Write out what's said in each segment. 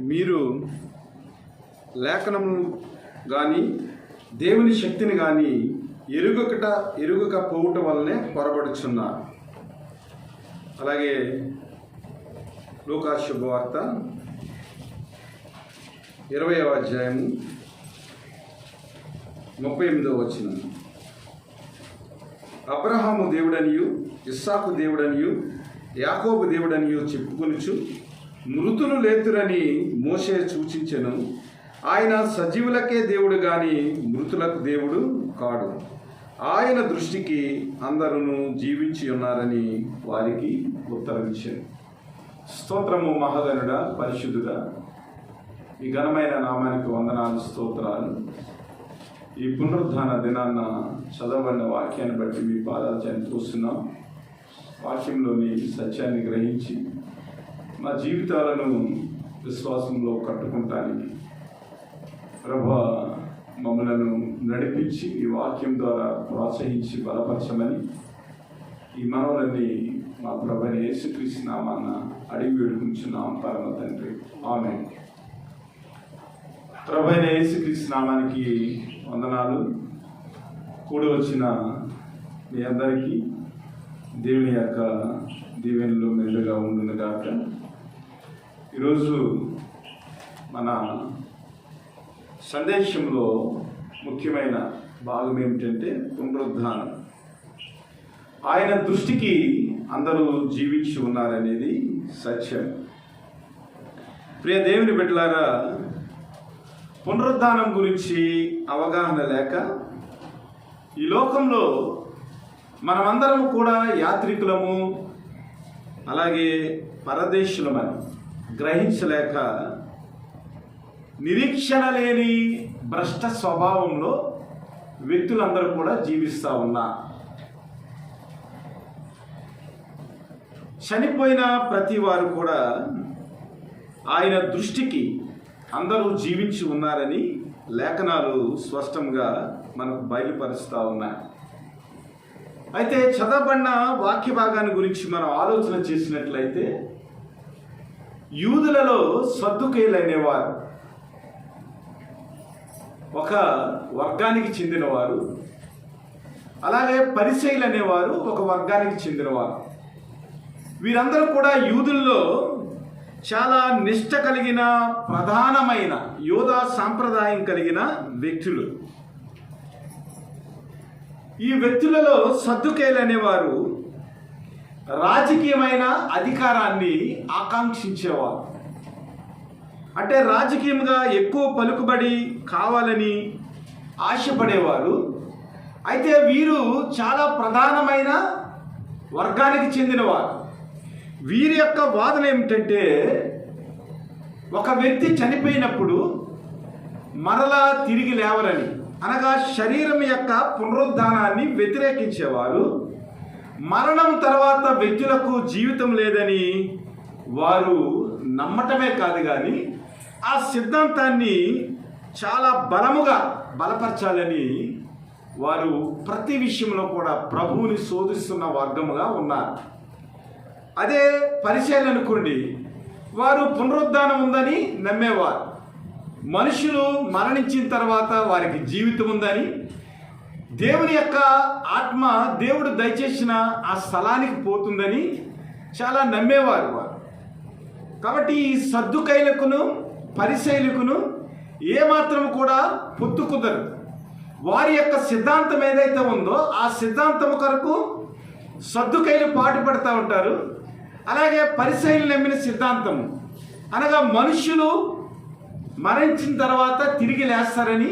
మీరు లేఖనము కానీ దేవుని శక్తిని కానీ ఎరుగక పోవుట వల్లనే పొరబడుచున్నారు. అలాగే లూకా శుభవార్త 20వ అధ్యాయము 38వ వచనం. అబ్రహాము దేవుడనియు ఇస్సాకు దేవుడనియు యాకోబు దేవుడనియు చెప్పుకొనుచు మృతులు లేతురని మోషే సూచించెను. ఆయన సజీవులకే దేవుడు గాని మృతులకు దేవుడు కాడు. ఆయన దృష్టికి అందరూ జీవించి ఉన్నారని వారికి ఉత్తరమిచ్చాను. స్తోత్రము మహాగణుడా, పరిశుద్ధుడా, ఈ ఘనమైన నామానికి వందనాలు, స్తోత్రాలు. ఈ పునరుద్ధాన దినాన్న చదవబడిన వాక్యాన్ని బట్టి మీ పాదాలు చూస్తున్నాం. వాక్యంలోని సత్యాన్ని గ్రహించి మా జీవితాలను విశ్వాసంలో కట్టుకుంటానికి ప్రభువా మమ్మలను నడిపించి ఈ వాక్యం ద్వారా ప్రోత్సహించి బలపరచమని ఈ మనవులన్నీ మా ప్రభువైన యేసుక్రీస్తు నామాన అడిగి వేడుకుంటున్నాం పరమ తండ్రి, ఆమేన్. ప్రభువైన యేసుక్రీస్తు నామానికి వందనాలు. కూడి వచ్చిన మీ అందరికీ దేవుని యొక్క దీవెనలు మెండుగా ఉండును గాక. ఈరోజు మన సందేశంలో ముఖ్యమైన భాగం ఏమిటంటే పునరుద్ధానం. ఆయన దృష్టికి అందరూ జీవించి ఉన్నారనేది సత్యం. ప్రియ దేవుని బిడ్డలారా, పునరుద్ధానం గురించి అవగాహన లేక ఈ లోకంలో మనమందరం కూడా యాత్రికులము, అలాగే పరదేశులమని గ్రహించలేక నిరీక్షణ లేని భ్రష్ట స్వభావంలో వ్యక్తులందరూ కూడా జీవిస్తూ ఉన్నారు. చనిపోయిన ప్రతి వారు కూడా ఆయన దృష్టికి అందరూ జీవించి ఉన్నారని లేఖనాలు స్పష్టంగా మనకు బయలుపరుస్తూ ఉన్నాయి. అయితే చదవబడిన వాక్య భాగాన్ని గురించి మనం ఆలోచన చేసినట్లయితే యూదులలో సద్దుకయ్యులు అనేవారు ఒక వర్గానికి చెందినవారు, అలాగే పరిసయ్యులు అనేవారు ఒక వర్గానికి చెందినవారు. వీరందరూ కూడా యూదుల్లో చాలా నిష్ట కలిగిన ప్రధానమైన యోధా సాంప్రదాయం కలిగిన వ్యక్తులు. ఈ వ్యక్తులలో సద్దుకయ్యులు అనేవారు రాజకీయమైన అధికారాన్ని ఆకాంక్షించేవారు. అంటే రాజకీయంగా ఎక్కువ పలుకుబడి కావాలని ఆశపడేవారు. అయితే వీరు చాలా ప్రధానమైన వర్గానికి చెందినవారు. వీరి యొక్క వాదన ఏమిటంటే, ఒక వ్యక్తి చనిపోయినప్పుడు మరలా తిరిగి లేవరని, అనగా శరీరం యొక్క పునరుద్ధానాన్ని వ్యతిరేకించేవారు. మరణం తర్వాత వ్యక్తులకు జీవితం లేదని వారు నమ్మటమే కాదు కానీ ఆ సిద్ధాంతాన్ని చాలా బలముగా బలపరచాలని వారు ప్రతి విషయంలో కూడా ప్రభువుని శోధిస్తున్న వర్గముగా ఉన్నారు. అదే పరిచయాలు అనుకోండి, వారు పునరుద్ధానం ఉందని నమ్మేవారు. మనుషులు మరణించిన తర్వాత వారికి జీవితం ఉందని, దేవుని యొక్క ఆత్మ దేవుడు దయచేసిన ఆ స్థలానికి పోతుందని చాలా నమ్మేవారు వారు. కాబట్టి ఈ సద్దుకయ్యులకును పరిసయ్యులకును ఏమాత్రం కూడా పొత్తు కుదరదు. వారి యొక్క సిద్ధాంతం ఏదైతే ఉందో ఆ సిద్ధాంతం కొరకు సద్దుకయ్యులు పాటుపడుతూ ఉంటారు. అలాగే పరిసయ్యులు నమ్మిన సిద్ధాంతం అనగా మనుషులు మరణించిన తర్వాత తిరిగి లేస్తారని,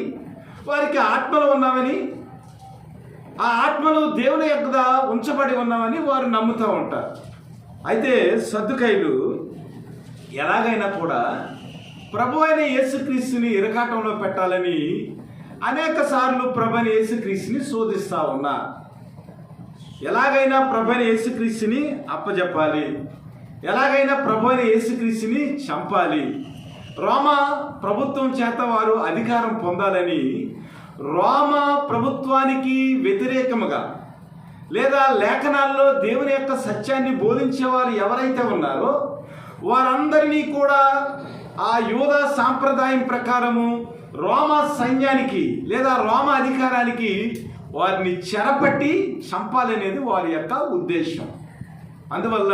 వారికి ఆత్మలు ఉన్నామని, ఆ ఆత్మలు దేవుని యొక్క ఉంచబడి ఉన్నామని వారు నమ్ముతూ ఉంటారు. అయితే సద్దుకయ్యులు ఎలాగైనా కూడా ప్రభు అయిన యేసుక్రీస్తుని ఇరకాటంలో పెట్టాలని అనేక సార్లు ప్రభు అయిన యేసుక్రీస్తుని శోధిస్తూ ఉన్నారు. ఎలాగైనా ప్రభు అయిన యేసుక్రీస్తుని అప్పజెప్పాలి, ఎలాగైనా ప్రభు అయిన యేసుక్రీస్తుని చంపాలి, రోమా ప్రభుత్వం చేత వారు అధికారం పొందాలని రోమా ప్రభుత్వానికి వ్యతిరేకముగా లేదా లేఖనాల్లో దేవుని యొక్క సత్యాన్ని బోధించేవారు ఎవరైతే ఉన్నారో వారందరినీ కూడా ఆ యూదా సాంప్రదాయం ప్రకారము రోమా సైన్యానికి లేదా రోమా అధికారానికి వారిని చెరపట్టి చంపాలనేది వారి యొక్క ఉద్దేశం. అందువల్ల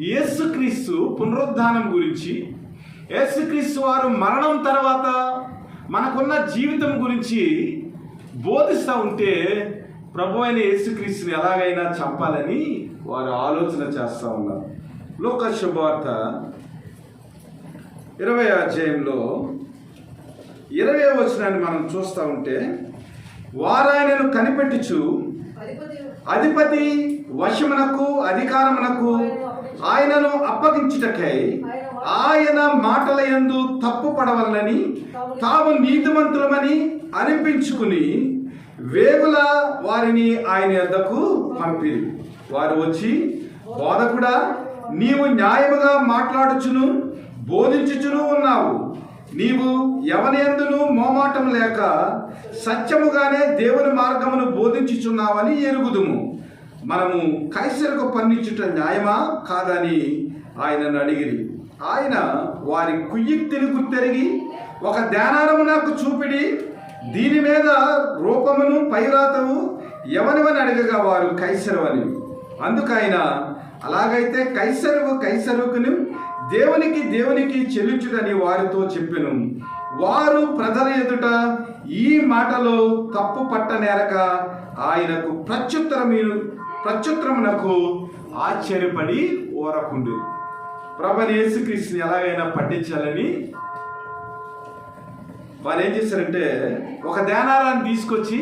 యేసుక్రీస్తు పునరుద్ధానం గురించి, యేసుక్రీస్తు వారు మరణం తర్వాత మనకున్న జీవితం గురించి బోధిస్తూ ఉంటే ప్రభు అయిన యేసుక్రీస్తుని ఎలాగైనా చంపాలని వారు ఆలోచన చేస్తూ ఉన్నారు. లూకా శుభవార్త 20వ అధ్యాయంలో 20వ వచనాన్ని మనం చూస్తూ ఉంటే, వారు ఆయనను కనిపెట్టుచు అధిపతి వశమునకు అధికారమునకు ఆయనను అప్పగించుటకై ఆయన మాటల యందు తప్పు పడవలనని తాము నీతిమంతులమని అనిపించుకుని వేగుల వారిని ఆయన యొద్దకు పంపిరి. వారు వచ్చి, బోధకుడా, నీవు న్యాయముగా మాట్లాడుచును బోధించుచును ఉన్నావు. నీవు ఎవని యందును మోమాటం లేక సత్యముగానే దేవుని మార్గమును బోధించుచున్నావని ఎరుగుదుము. మనము కైసరుకు పన్నిచ్చుట న్యాయమా కాదని ఆయనను అడిగిరి. ఆయన వారి కుయుక్తిని గుర్తెరిగి ఒక దేనారము నాకు చూపిడి, దీని మీద రూపమును పైరాతము ఎవనివని అడగగా వారు కైసరు అని. అందుకైన అలాగైతే కైసరుకును దేవునికి చెల్లించుడని వారితో చెప్పెను. వారు ప్రజల ఎదుట ఈ మాటలో తప్పు పట్టనేరక ఆయనకు ప్రత్యుత్తరమునకు ఆశ్చర్యపడి ఊరకుండు. ప్రభువైన యేసుక్రీస్తుని ఎలాగైనా పట్టించాలని వారు ఏం చేశారంటే ఒక దేనారాన్ని తీసుకొచ్చి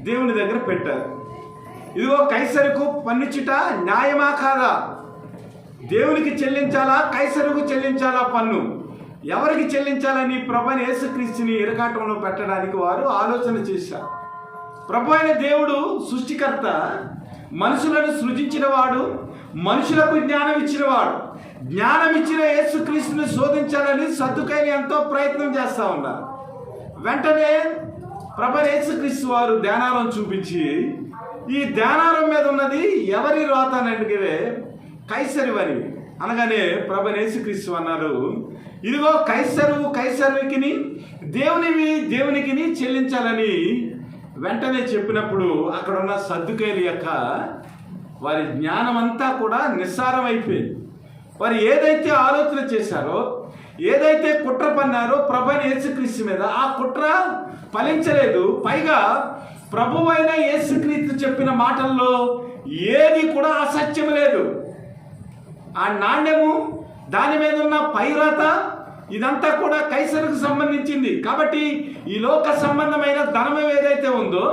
దేవుని దగ్గర పెట్టారు. ఇదిగో కైసరుకు పన్నిచ్చుట న్యాయమా కాదా? దేవునికి చెల్లించాలా, కైసరుకు చెల్లించాలా పన్ను? ఎవరికి చెల్లించాలని ప్రభువైన యేసుక్రీస్తుని ఇరకాటంలో పెట్టడానికి వారు ఆలోచన చేశారు. ప్రభు అయిన దేవుడు సృష్టికర్త, మనుషులను సృజించినవాడు, మనుషులకు జ్ఞానం ఇచ్చినవాడు. జ్ఞానం ఇచ్చిన యేసుక్రీస్తుని శోధించాలని సద్దుకైలు ఎంతో ప్రయత్నం చేస్తూ ఉన్నారు. వెంటనే ప్రభు యేసుక్రీస్తు వారు ధ్యానారం చూపించి, ఈ ధ్యానారం మీద ఉన్నది ఎవరి రాత అని అడిగితే కైసరివని అనగానే ప్రభు యేసుక్రీస్తు అన్నారు, ఇదిగో కైసరుకిని దేవునికి చెల్లించాలని వెంటనే చెప్పినప్పుడు అక్కడ ఉన్న సద్దుకైలు యొక్క వారి జ్ఞానం అంతా కూడా నిస్సారం అయిపోయింది. వారు ఏదైతే ఆలోచన చేశారో, ఏదైతే కుట్ర పన్నారో ప్రభువైన యేసుక్రీస్తు మీద, ఆ కుట్ర ఫలించలేదు. పైగా ప్రభువైన యేసుక్రీస్తు చెప్పిన మాటల్లో ఏది కూడా అసత్యం లేదు. ఆ నాణ్యము, దాని మీద ఉన్న పైరాత, ఇదంతా కూడా కైసరుకు సంబంధించింది. కాబట్టి ఈ లోక సంబంధమైన ధనం ఏదైతే ఉందో,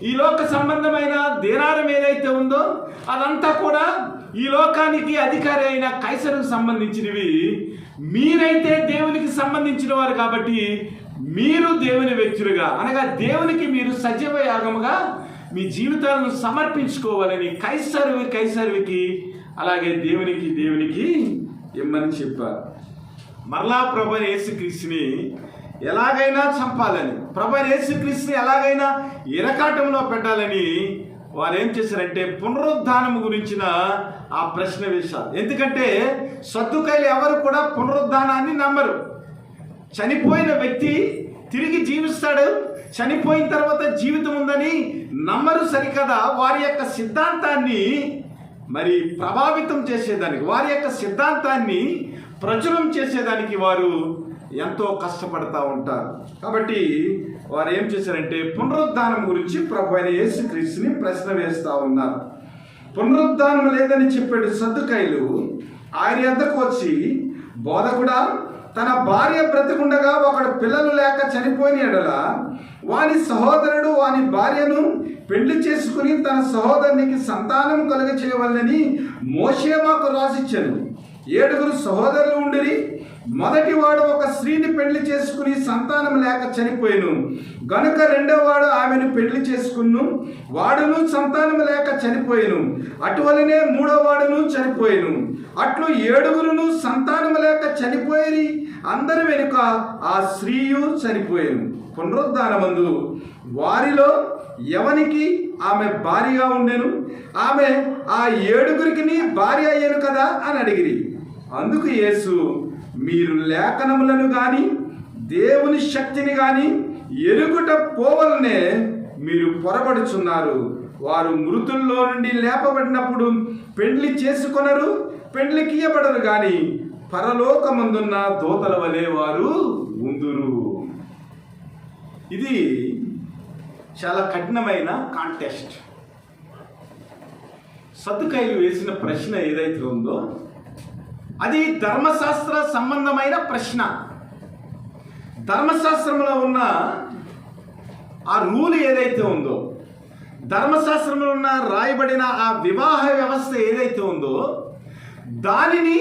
ఈ లోక సంబంధమైన దేనారం ఏదైతే ఉందో, అదంతా కూడా ఈ లోకానికి అధికారి అయిన కైసరుకు సంబంధించినవి. మీరైతే దేవునికి సంబంధించిన వారు కాబట్టి మీరు దేవుని వ్యక్తులుగా, అనగా దేవునికి మీరు సజీవ యాగముగా మీ జీవితాలను సమర్పించుకోవాలని కైసరుకి అలాగే దేవునికి ఇమ్మని చెప్పారు. మరలా ప్రభువైన యేసుక్రీస్తుని ఎలాగైనా చంపాలని, ప్రభువైన యేసుక్రీస్తుని ఎలాగైనా ఇరకాటంలో పెట్టాలని వారు ఏం చేశారంటే పునరుద్ధానం గురించిన ఆ ప్రశ్న వేశారు. ఎందుకంటే సద్దుకైలు ఎవరు కూడా పునరుద్ధానాన్ని నమ్మరు. చనిపోయిన వ్యక్తి తిరిగి జీవిస్తాడు, చనిపోయిన తర్వాత జీవితం ఉందని నమ్మరు. సరికదా వారి యొక్క సిద్ధాంతాన్ని మరి ప్రభావితం చేసేదానికి, వారి యొక్క సిద్ధాంతాన్ని ప్రచురం చేసేదానికి వారు ఎంతో కష్టపడతా ఉంటారు. కాబట్టి వారు ఏం చేశారంటే పునరుద్ధానం గురించి ప్రభువైన యేసుక్రీస్తుని ప్రశ్న వేస్తూ ఉన్నారు. పునరుద్ధానం లేదని చెప్పాడు సద్దుకైలు. ఆయన యొద్దకు వచ్చి, బోధకుడా, తన భార్య బ్రతికుండగా ఒకడు పిల్లలు లేక చనిపోయిన ఎడల వాని సహోదరుడు వాని భార్యను పెళ్లి చేసుకుని తన సహోదరునికి సంతానం కలుగ చేయవలనని మోషే మాకు రాసిచ్చాను. 7 సహోదరులు ఉండిరి. మొదటి వాడు ఒక స్త్రీని పెళ్లి చేసుకుని సంతానం లేక చనిపోయాను గనుక రెండో వాడు ఆమెను పెళ్లి చేసుకును, వాడును సంతానం లేక చనిపోయాను. అటువలనే 3వ వాడును చనిపోయాను. అట్లు 7 సంతానం లేక చనిపోయి అందరి వెనుక ఆ స్త్రీయు చనిపోయాను. పునరుద్ధానమందు వారిలో ఎవనికి ఆమె భార్యగా ఉండెను, ఆమె ఆ 7 భార్య అయ్యాను కదా అని అడిగిరి. అందుకు యేసు, మీరు లేఖనములను గాని దేవుని శక్తిని గాని ఎరుగుట పోవలనే మీరు పొరబడుచున్నారు. వారు మృతుల్లో నుండి లేపబడినప్పుడు పెండ్లి చేసుకొనరు, పెండ్లికియబడరు గాని పరలోకమందున్న దూతల వలె వారు ఉందురు. ఇది చాలా కఠినమైన కాంటెస్ట్. సద్దుకాయలు వేసిన ప్రశ్న ఏదైతే ఉందో అది ధర్మశాస్త్ర సంబంధమైన ప్రశ్న. ధర్మశాస్త్రంలో ఉన్న ఆ రూల్ ఏదైతే ఉందో, ధర్మశాస్త్రంలో ఉన్న రాయబడిన ఆ వివాహ వ్యవస్థ ఏదైతే ఉందో దానిని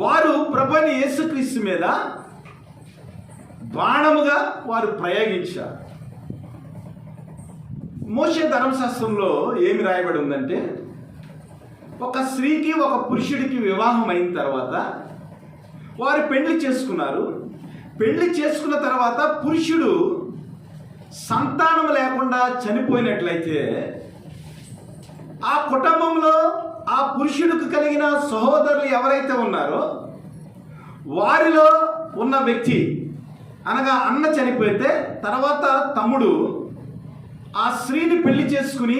వారు ప్రభువైన యేసుక్రీస్తు మీద బాణముగా వారు ప్రయోగించారు. మోషే ధర్మశాస్త్రంలో ఏమి రాయబడి ఉందంటే, ఒక స్త్రీకి ఒక పురుషుడికి వివాహం అయిన తర్వాత వారు పెళ్లి చేసుకున్నారు. పెళ్లి చేసుకున్న తర్వాత పురుషుడు సంతానం లేకుండా చనిపోయినట్లయితే ఆ కుటుంబంలో ఆ పురుషుడికి కలిగిన సహోదరులు ఎవరైతే ఉన్నారో వారిలో ఉన్న వ్యక్తి, అనగా అన్న చనిపోతే తర్వాత తమ్ముడు ఆ స్త్రీని పెళ్లి చేసుకుని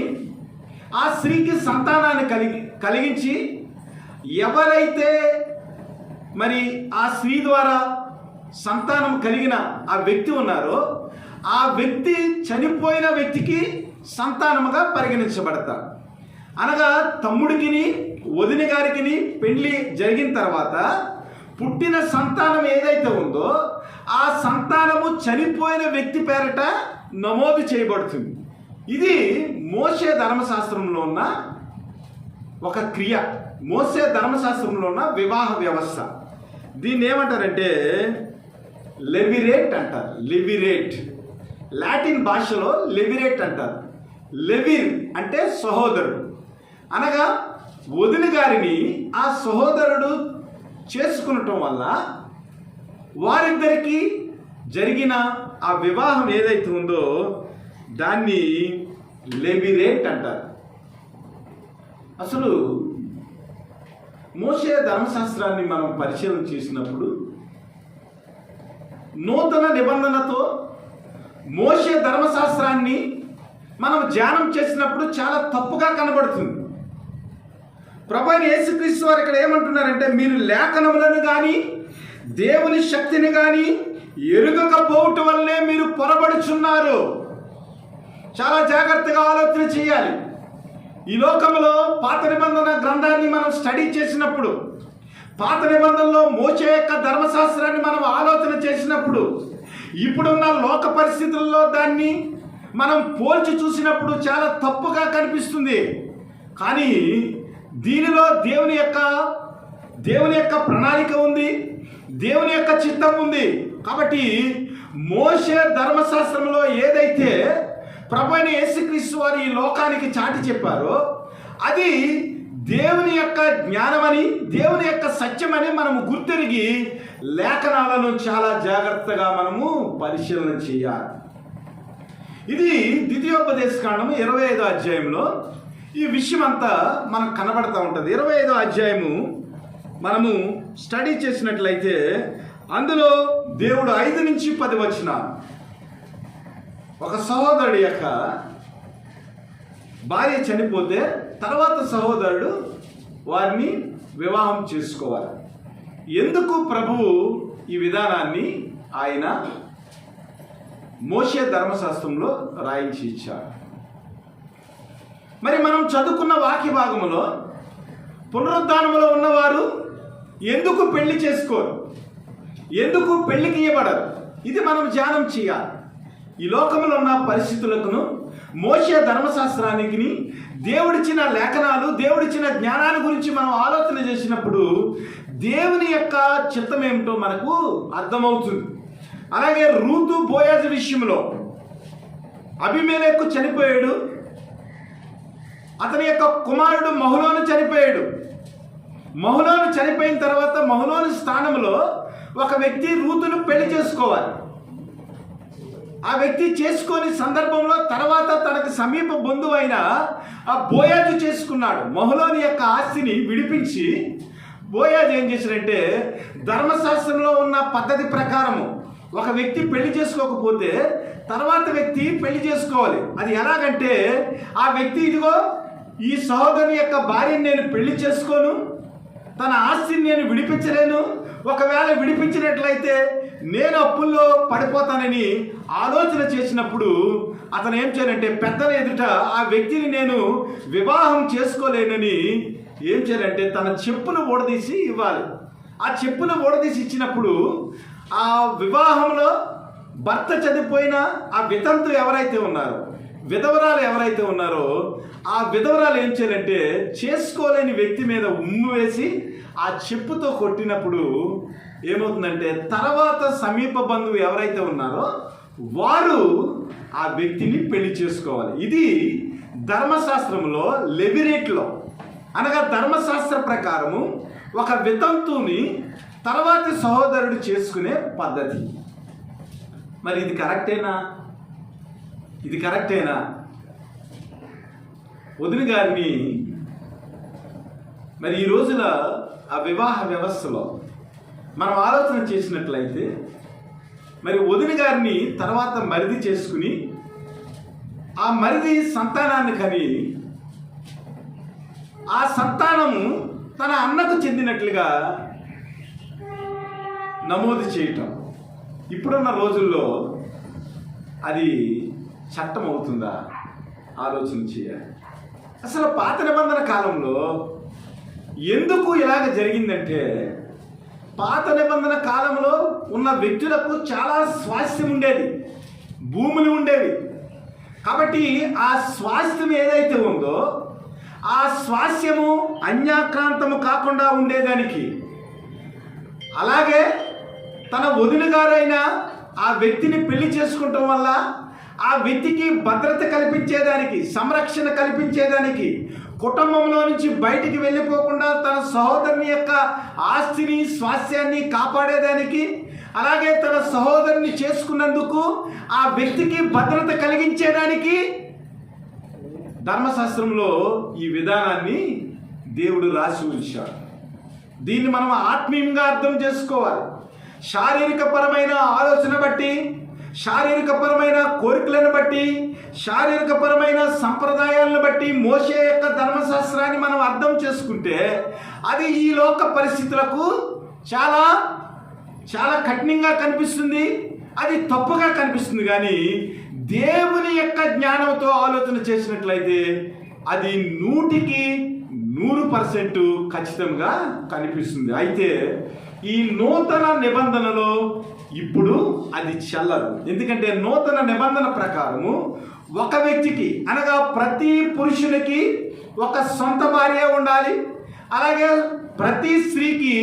ఆ స్త్రీకి సంతానాన్ని కలిగించి ఎవరైతే మరి ఆ స్త్రీ ద్వారా సంతానం కలిగిన ఆ వ్యక్తి ఉన్నారో ఆ వ్యక్తి చనిపోయిన వ్యక్తికి సంతానముగా పరిగణించబడతారు. అనగా తమ్ముడికిని వదిన గారికి పెళ్లి జరిగిన తర్వాత పుట్టిన సంతానం ఏదైతే ఉందో ఆ సంతానము చనిపోయిన వ్యక్తి పేరట నమోదు చేయబడుతుంది. ఇది మోషే ధర్మశాస్త్రంలో ఉన్న ఒక క్రియ, మోషే ధర్మశాస్త్రంలో ఉన్న వివాహ వ్యవస్థ. దీన్ని ఏమంటారంటే లెవిరేట్ అంటారు. లెవిరేట్ లాటిన్ భాషలో లెవిరేట్ అంటారు. లెవిర్ అంటే సహోదరుడు, అనగా వదిన గారిని ఆ సహోదరుడు చేసుకునటం వల్ల వారిద్దరికి జరిగిన ఆ వివాహం ఏదైతే ఉందో దాన్ని లెవిరేట్ అంటారు. అసలు మోషే ధర్మశాస్త్రాన్ని మనం పరిశీలన చేసినప్పుడు నూతన నిబంధనతో మోషే ధర్మశాస్త్రాన్ని మనం ధ్యానం చేసినప్పుడు చాలా తప్పుగా కనబడుతుంది. ప్రభువైన యేసుక్రీస్తు వారు ఇక్కడ ఏమంటున్నారంటే, మీరు లేఖనములను కానీ దేవుని శక్తిని కానీ ఎరుగకపోవటం వల్లనే మీరు పొరబడుచున్నారు. చాలా జాగ్రత్తగా ఆలోచన చేయాలి. ఈ లోకంలో పాత నిబంధన గ్రంథాన్ని మనం స్టడీ చేసినప్పుడు, పాత నిబంధనలో మోషే యొక్క ధర్మశాస్త్రాన్ని మనం ఆలోచన చేసినప్పుడు, ఇప్పుడున్న లోక పరిస్థితుల్లో దాన్ని మనం పోల్చి చూసినప్పుడు చాలా తప్పుగా కనిపిస్తుంది. కానీ దీనిలో దేవుని యొక్క ప్రణాళిక ఉంది, దేవుని యొక్క చిత్తం ఉంది. కాబట్టి మోషే ధర్మశాస్త్రంలో ఏదైతే ప్రభువైన యేసుక్రీస్తు వారు ఈ లోకానికి చాటి చెప్పారో అది దేవుని యొక్క జ్ఞానమని, దేవుని యొక్క సత్యమని మనము గుర్తిరిగి లేఖనాలను చాలా జాగ్రత్తగా మనము పరిశీలన చేయాలి. ఇది ద్వితీయోపదేశకాండం 25వ అధ్యాయంలో ఈ విషయం అంతా మనకు కనబడతా ఉంటుంది. 25వ అధ్యాయము మనము స్టడీ చేసినట్లయితే అందులో దేవుడు 5 నుంచి 10 వచనాలు, ఒక సహోదరుడి యొక్క భార్య చనిపోతే తర్వాత సహోదరుడు వారిని వివాహం చేసుకోవాలి. ఎందుకు ప్రభువు ఈ విధానాన్ని ఆయన మోషే ధర్మశాస్త్రంలో రాయించి ఇచ్చాడు? మరి మనం చదువుకున్న వాక్య భాగంలో పునరుద్ధానములో ఉన్నవారు ఎందుకు పెళ్లి చేసుకోరు, ఎందుకు పెళ్లికి ఇవ్వబడరు? ఇది మనం ధ్యానం చేయాలి. ఈ లోకంలో ఉన్న పరిస్థితులకు మోషే ధర్మశాస్త్రానికి దేవుడిచ్చిన లేఖనాలు, దేవుడిచ్చిన జ్ఞానాల గురించి మనం ఆలోచన చేసినప్పుడు దేవుని యొక్క చిత్తం ఏమిటో మనకు అర్థమవుతుంది. అలాగే రూతు బోయాజు విషయంలో అబీమెలెకు చనిపోయాడు, అతని యొక్క కుమారుడు మహలోను చనిపోయాడు. మహలోను చనిపోయిన తర్వాత మహలోను స్థానంలో ఒక వ్యక్తి రూతును పెళ్లి చేసుకోవాలి. ఆ వ్యక్తి చేసుకొని సందర్భంలో తర్వాత తనకు సమీప బంధువు అయిన ఆ బోయాజు చేసుకున్నాడు. మహలోని యొక్క ఆస్తిని విడిపించి బోయాజు ఏం చేశాడంటే, ధర్మశాస్త్రంలో ఉన్న పద్ధతి ప్రకారము ఒక వ్యక్తి పెళ్లి చేసుకోకపోతే తర్వాత వ్యక్తి పెళ్లి చేసుకోవాలి. అది ఎలాగంటే, ఆ వ్యక్తి ఇదిగో ఈ సహోదరుని యొక్క భార్యను నేను పెళ్లి చేసుకోను, తన ఆస్తిని నేను విడిపించలేను, ఒకవేళ విడిపించినట్లయితే నేను అప్పుల్లో పడిపోతానని ఆలోచన చేసినప్పుడు అతను ఏం చేయాలంటే, పెద్దల ఎదుట ఆ వ్యక్తిని నేను వివాహం చేసుకోలేనని ఏం చేయాలంటే తన చెప్పును ఊడదీసి ఇవ్వాలి. ఆ చెప్పును ఊడదీసి ఇచ్చినప్పుడు ఆ వివాహంలో భర్త చనిపోయిన ఆ వితంతు ఎవరైతే ఉన్నారో, విధవరాలు ఎవరైతే ఉన్నారో, ఆ విధవరాలు ఏం చేయాలంటే చేసుకోలేని వ్యక్తి మీద ఉమ్ము వేసి ఆ చెప్పుతో కొట్టినప్పుడు ఏమవుతుందంటే, తర్వాత సమీప బంధువు ఎవరైతే ఉన్నారో వారు ఆ వ్యక్తిని పెళ్లి చేసుకోవాలి. ఇది ధర్మశాస్త్రంలో లెవిరేట్లో, అనగా ధర్మశాస్త్ర ప్రకారము ఒక వితంతుని తర్వాతి సహోదరుడు చేసుకునే పద్ధతి. మరి ఇది కరెక్టేనా? ఇది కరెక్టేనా? వదిన గారిని మరి ఈ రోజున ఆ వివాహ వ్యవస్థలో మనం ఆలోచన చేసినట్లయితే, మరి వదిన గారిని తర్వాత మరిది చేసుకుని ఆ మరిది సంతానాన్ని కని ఆ సంతానము తన అన్నకు చెందినట్లుగా నమోదు చేయటం ఇప్పుడున్న రోజుల్లో అది చట్టం అవుతుందా? ఆలోచన చేయాలి. అసలు పాత నిబంధన కాలంలో ఎందుకు ఇలాగ జరిగిందంటే, పాత నిబంధన కాలంలో ఉన్న వ్యక్తులకు చాలా స్వాస్థ్యం ఉండేది, భూములు ఉండేవి. కాబట్టి ఆ స్వాస్థ్యం ఏదైతే ఉందో ఆ స్వాస్థ్యము అన్యాక్రాంతము కాకుండా ఉండేదానికి, అలాగే తన వదిన గారైన ఆ వ్యక్తిని పెళ్లి చేసుకుంటాం వల్ల ఆ వ్యక్తికి భద్రత కల్పించేదానికి, సంరక్షణ కల్పించేదానికి, కుటుంబంలో నుంచి బయటికి వెళ్ళిపోకుండా తన సహోదరుని యొక్క ఆస్తిని స్వాస్థ్యాన్ని కాపాడేదానికి, అలాగే తన సహోదరుని చేసుకున్నందుకు ఆ వ్యక్తికి భద్రత కలిగించేదానికి ధర్మశాస్త్రంలో ఈ విధానాన్ని దేవుడు రాసి ఉంచాడు. దీన్ని మనం ఆత్మీయంగా అర్థం చేసుకోవాలి. శారీరకపరమైన ఆలోచన బట్టి, శారీరకపరమైన కోరికలను బట్టి, శారీరకపరమైన సంప్రదాయాలను బట్టి మోషే యొక్క ధర్మశాస్త్రాన్ని మనం అర్థం చేసుకుంటే అది ఈ లోక పరిస్థితులకు చాలా చాలా కఠినంగా కనిపిస్తుంది, అది తప్పుగా కనిపిస్తుంది. కానీ దేవుని యొక్క జ్ఞానంతో ఆలోచన చేసినట్లయితే అది 100% ఖచ్చితంగా కనిపిస్తుంది. అయితే ఈ నూతన నిబంధనలో ఇప్పుడు అది చెల్లదు. ఎందుకంటే నూతన నిబంధన ప్రకారము ఒక వ్యక్తికి, అనగా ప్రతి పురుషునికి ఒక సొంత భార్య ఉండాలి, అలాగే ప్రతి స్త్రీకి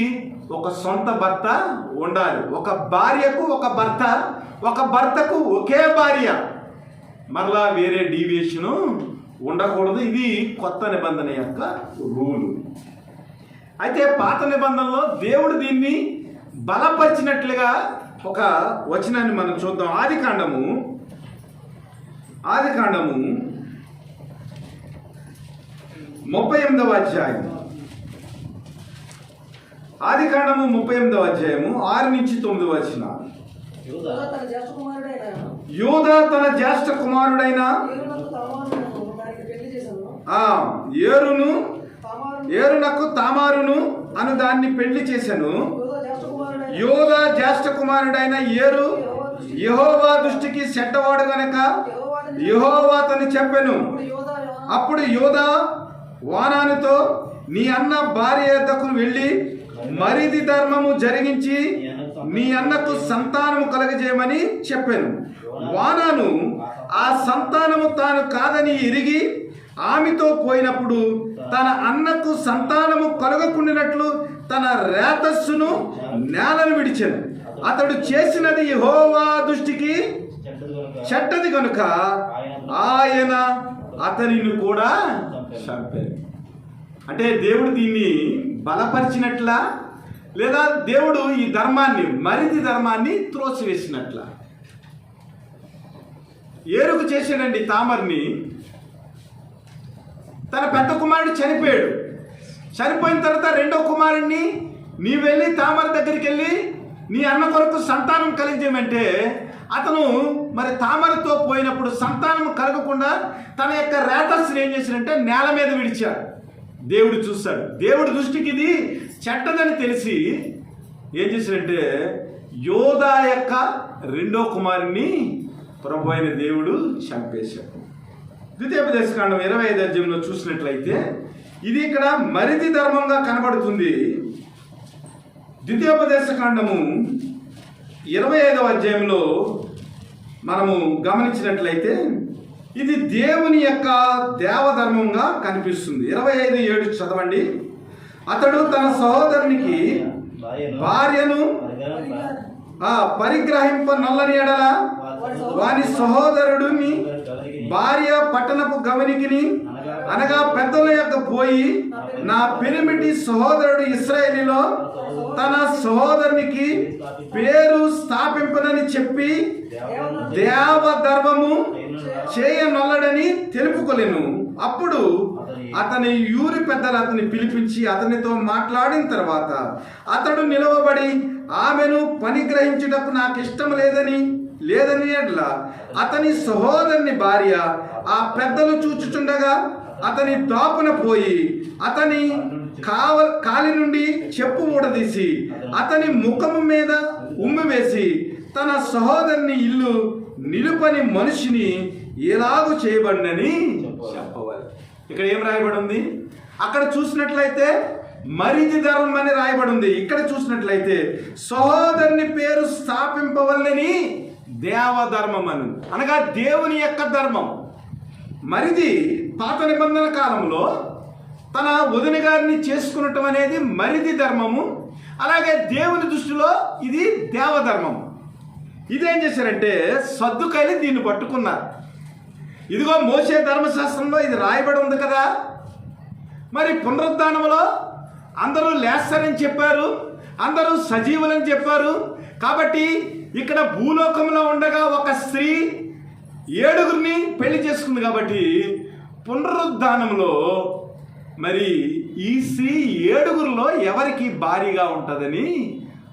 ఒక సొంత భర్త ఉండాలి. ఒక భార్యకు ఒక భర్త, ఒక భర్తకు ఒకే భార్య, మరలా వేరే డీవియేషను ఉండకూడదు. ఇది కొత్త నిబంధన యొక్క రూలు. అయితే పాత నిబంధనలో దేవుడు దీన్ని బలపరిచినట్లుగా ఒక వచనాన్ని మనం చూద్దాం. ఆదికాండము 38వ అధ్యాయం. ఆదికాండము 38వ అధ్యాయము 6 నుంచి 9 వచనాలు. యూదా తన జ్యేష్ఠ కుమారుడైన ఏరునకు తామారును అను దాన్ని పెళ్లి చేశాను. యూదా జ్యేష్ఠ కుమారుడైన ఏరు యెహోవా దృష్టికి చెడ్డవాడు గనక యెహోవా అతని చెప్పెను. అప్పుడు యూదా వానానుతో, నీ అన్న భార్య యొద్దకు వెళ్ళి మరిది ధర్మము జరిగించి నీ అన్నకు సంతానము కలగజేయమని చెప్పాను. వానాను ఆ సంతానము తాను కాదని ఎరిగి ఆమెతో పోయినప్పుడు తన అన్నకు సంతానము కలగకుండినట్లు తన రేతస్సును నేలను విడిచెను. అతడు చేసినది యెహోవా దృష్టికి చెడ్డది కనుక ఆయన అతనిని కూడా చంపాడు. అంటే దేవుడు దీన్ని బలపరిచినట్లా, లేదా దేవుడు ఈ ధర్మాన్ని, మరిది ధర్మాన్ని త్రోసివేసినట్లా? ఏరుకు చేశాడండి తామర్ని. తన పెద్ద కుమారుడు చనిపోయాడు. చనిపోయిన తర్వాత రెండో కుమారుడిని నీ వెళ్ళి తామర దగ్గరికి వెళ్ళి నీ అన్న కొరకు సంతానం కలిగజేయమంటే అతను మరి తామరతో పోయినప్పుడు సంతానం కలగకుండా తన యొక్క రేతస్సుని ఏం చేశాడంటే నేల మీద విడిచాడు. దేవుడు చూశాడు. దేవుడి దృష్టికి ఇది చెడ్డదని తెలిసి ఏం చేశాడంటే యోధా యొక్క రెండో కుమారుని ప్రభు అయిన దేవుడు చంపేశాడు. ద్వితీయోపదేశకాండం 25వ అధ్యాయంలో చూసినట్లయితే ఇది ఇక్కడ మరిది ధర్మంగా కనబడుతుంది. ద్వితీయోపదేశకాండము 25వ అధ్యాయంలో మనము గమనించినట్లయితే ఇది దేవుని యొక్క దేవధర్మంగా కనిపిస్తుంది. 25:7 చదవండి. అతడు తన సహోదరునికి భార్యను పరిగ్రహింప నల్లని ఎడల వాని సహోదరుడిని భార్య పట్టణపు గమనికిని అనగా పెద్దల యొక్క పోయి నా పెనిమిటి సహోదరుడు ఇశ్రాయేలీలో తన సహోదరునికి పేరు స్థాపింపనని చెప్పి దేవధర్మము చేయనొల్లడని తెలుపుకొలెను. అప్పుడు అతని యూరి పెద్దలు అతన్ని పిలిపించి అతనితో మాట్లాడిన తర్వాత అతడు నిలవబడి ఆమెను పనిగ్రహించుటకు నాకు ఇష్టం లేదని అట్లా అతని సహోదరుని భార్య ఆ పెద్దలు చూచుచుండగా అతని దాపున పోయి అతని కాలి నుండి చెప్పు ఊడదీసి అతని ముఖము మీద ఉమ్మి వేసి తన సహోదరుని ఇల్లు నిలుపని మనిషిని ఎలాగూ చేయబడినని చెప్పవాలి. ఇక్కడ ఏం రాయబడి ఉంది? అక్కడ చూసినట్లయితే మరిది ధర్మం అని రాయబడి ఉంది. ఇక్కడ చూసినట్లయితే సహోదరుని పేరు స్థాపింపవల్లని దేవధర్మం అని, అనగా దేవుని యొక్క ధర్మం. మరిది పాత నిబంధన కాలంలో తన వదిన గారిని చేసుకునటం అనేది మరిది ధర్మము. అలాగే దేవుని దృష్టిలో ఇది దేవధర్మం. ఇదేం చేశారంటే సద్దుకైలు దీన్ని పట్టుకున్నారు. ఇదిగో మోషే ధర్మశాస్త్రంలో ఇది రాయబడి ఉంది కదా, మరి పునరుద్ధానంలో అందరూ లేస్తారని చెప్పారు, అందరూ సజీవులని చెప్పారు. కాబట్టి ఇక్కడ భూలోకంలో ఉండగా ఒక స్త్రీ 7గురిని పెళ్లి చేసుకుంది. కాబట్టి పునరుద్ధానంలో మరి ఈ స్త్రీ 7గురిలో ఎవరికి భారీగా ఉంటుందని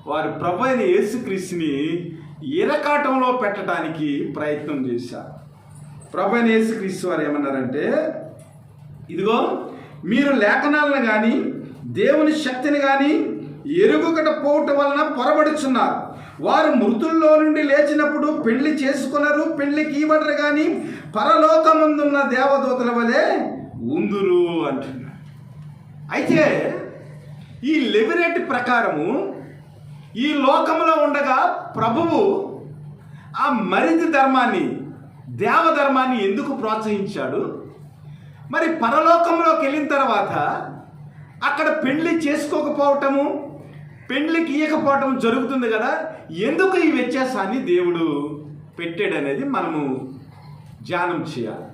వారు ప్రభు అయిన యేసుక్రీస్తుని ఇరకాటంలో పెట్టడానికి ప్రయత్నం చేశారు. ప్రభు అయిన యేసుక్రీస్తు వారు ఏమన్నారంటే, ఇదిగో మీరు లేఖనాలను కానీ దేవుని శక్తిని కానీ ఎరుగుకట పోవటం వలన పొరబడుచున్నారు. వారు మృతుల్లో నుండి లేచినప్పుడు పెళ్లి చేసుకున్నారు, పెళ్లికి ఇవ్వడరు కానీ పరలోకమందున్న దేవదూతల వలె ఉందురు అంటున్నారు. అయితే ఈ లెవిరేట్ ప్రకారము ఈ లోకంలో ఉండగా ప్రభువు ఆ మరిది ధర్మాన్ని దేవధర్మాన్ని ఎందుకు ప్రోత్సహించాడు? మరి పరలోకంలోకి వెళ్ళిన తర్వాత అక్కడ పెళ్లి చేసుకోకపోవటము, పెళ్లికి ఇవ్వకపోవటం జరుగుతుంది కదా, ఎందుకు ఈ వ్యత్యాసాన్ని దేవుడు పెట్టాడనేది మనము ధ్యానం చేయాలి.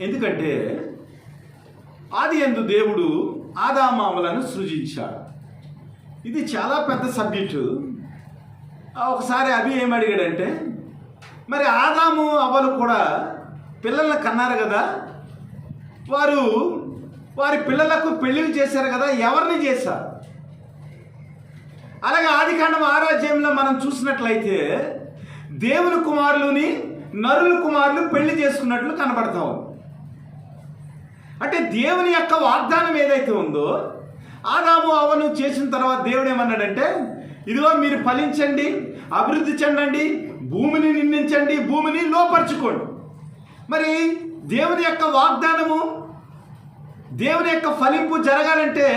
ఎందుకంటే ఆదియందు దేవుడు ఆదామావులను సృజించాడు. ఇది చాలా పెద్ద సబ్జెక్టు. ఒకసారి అభి ఏమడిగాడంటే, మరి ఆదాము అవ్వలు కూడా పిల్లల్ని కన్నారు కదా, వారి పిల్లలకు పెళ్ళిళ్ళు చేశారు కదా, ఎవరిని చేశారు? అలాగే ఆదికాండం 6వ అధ్యాయంలో మనం చూసినట్లయితే దేవుని కుమారులని నరుల కుమారులు పెళ్లి చేసుకున్నట్లు కనబడతాం. అంటే దేవుని యొక్క వాగ్దానం ఏదైతే ఉందో ఆదాము అవ్వను చేసిన తర్వాత దేవుడు ఏమన్నాడంటే, ఇదిగో మీరు ఫలించండి, అభివృద్ధి చెందండి, భూమిని నిందించండి, భూమిని లోపరుచుకోండి. మరి దేవుని యొక్క వాగ్దానము, దేవుని యొక్క ఫలింపు జరగాలంటే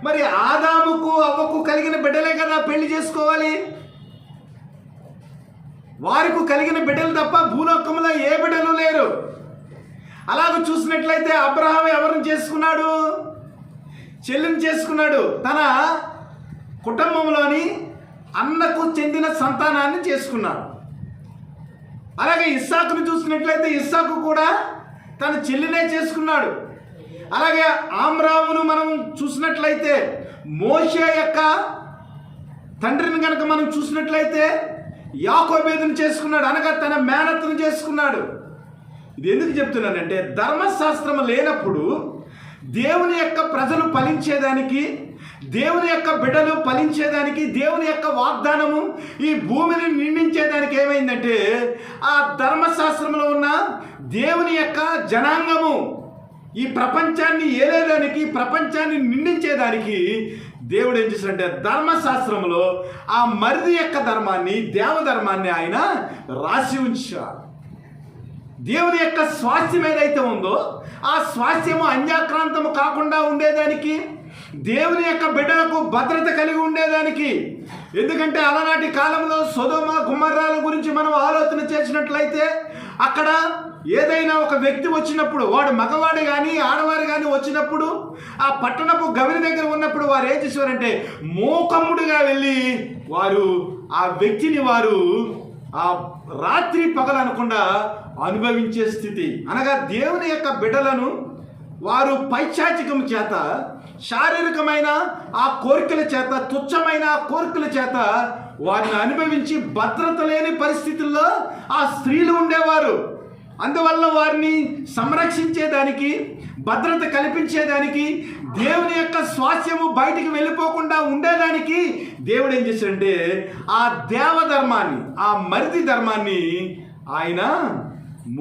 మరి ఆదాముకు అవ్వకు కలిగిన బిడ్డలే కదా పెళ్లి చేసుకోవాలి. వారికి కలిగిన బిడ్డలు తప్ప భూలోకంలో ఏ బిడ్డలు లేరు. అలాగ చూసినట్లయితే అబ్రహాం ఎవరిని చేసుకున్నాడు? చెల్లిని చేసుకున్నాడు. తన కుటుంబంలోని అన్నకు చెందిన సంతానాన్ని చేసుకున్నాడు. అలాగే ఇస్సాకును చూసినట్లయితే ఇస్సాకు కూడా తన చెల్లినే చేసుకున్నాడు. అలాగే ఆమ్రామును మనం చూసినట్లయితే మోషే యొక్క తండ్రిని కనుక మనం చూసినట్లయితే యాకోబేదును చేసుకున్నాడు, అనగా తన మేనత్తను చేసుకున్నాడు. ఇది ఎందుకు చెప్తున్నానంటే, ధర్మశాస్త్రం లేనప్పుడు దేవుని యొక్క ప్రజలు ఫలించేదానికి, దేవుని యొక్క బిడ్డలు ఫలించేదానికి, దేవుని యొక్క వాగ్దానము ఈ భూమిని నిండించేదానికి ఏమైందంటే, ఆ ధర్మశాస్త్రంలో ఉన్న దేవుని యొక్క జనాంగము ఈ ప్రపంచాన్ని ఏలేదానికి, ప్రపంచాన్ని నిండించేదానికి దేవుడు ఏం చేశాడంటే, ధర్మశాస్త్రంలో ఆ మరిది యొక్క ధర్మాన్ని, దేవధర్మాన్ని ఆయన రాసి ఉంచాడు. దేవుని యొక్క స్వాస్థ్యం ఏదైతే ఉందో ఆ స్వాస్థ్యము అన్యాక్రాంతము కాకుండా ఉండేదానికి, దేవుని యొక్క బిడ్డలకు భద్రత కలిగి ఉండేదానికి. ఎందుకంటే అలనాటి కాలంలో సొదొమ గుమర్రాల గురించి మనం ఆలోచన చేసినట్లయితే, అక్కడ ఏదైనా ఒక వ్యక్తి వచ్చినప్పుడు, వాడు మగవాడు కానీ ఆడవారు కానీ వచ్చినప్పుడు, ఆ పట్టణపు గవిని దగ్గర ఉన్నప్పుడు వారు ఏం చేసేవారంటే, మూకమ్ముడిగా వెళ్ళి వారు ఆ వ్యక్తిని వారు ఆ రాత్రి పగలు అనకుండా అనుభవించే స్థితి. అనగా దేవుని యొక్క బిడ్డలను వారు పైశాచికం చేత, శారీరకమైన ఆ కోరికల చేత, తుచ్చమైన ఆ కోరికల చేత వారిని అనుభవించి భద్రత లేని పరిస్థితుల్లో ఆ స్త్రీలు ఉండేవారు. అందువల్ల వారిని సంరక్షించేదానికి, భద్రత కల్పించేదానికి, దేవుని యొక్క స్వాస్థ్యము బయటికి వెళ్ళిపోకుండా ఉండేదానికి దేవుడు ఏం చేశాడంటే, ఆ దేవధర్మాన్ని, ఆ మరిది ధర్మాన్ని ఆయన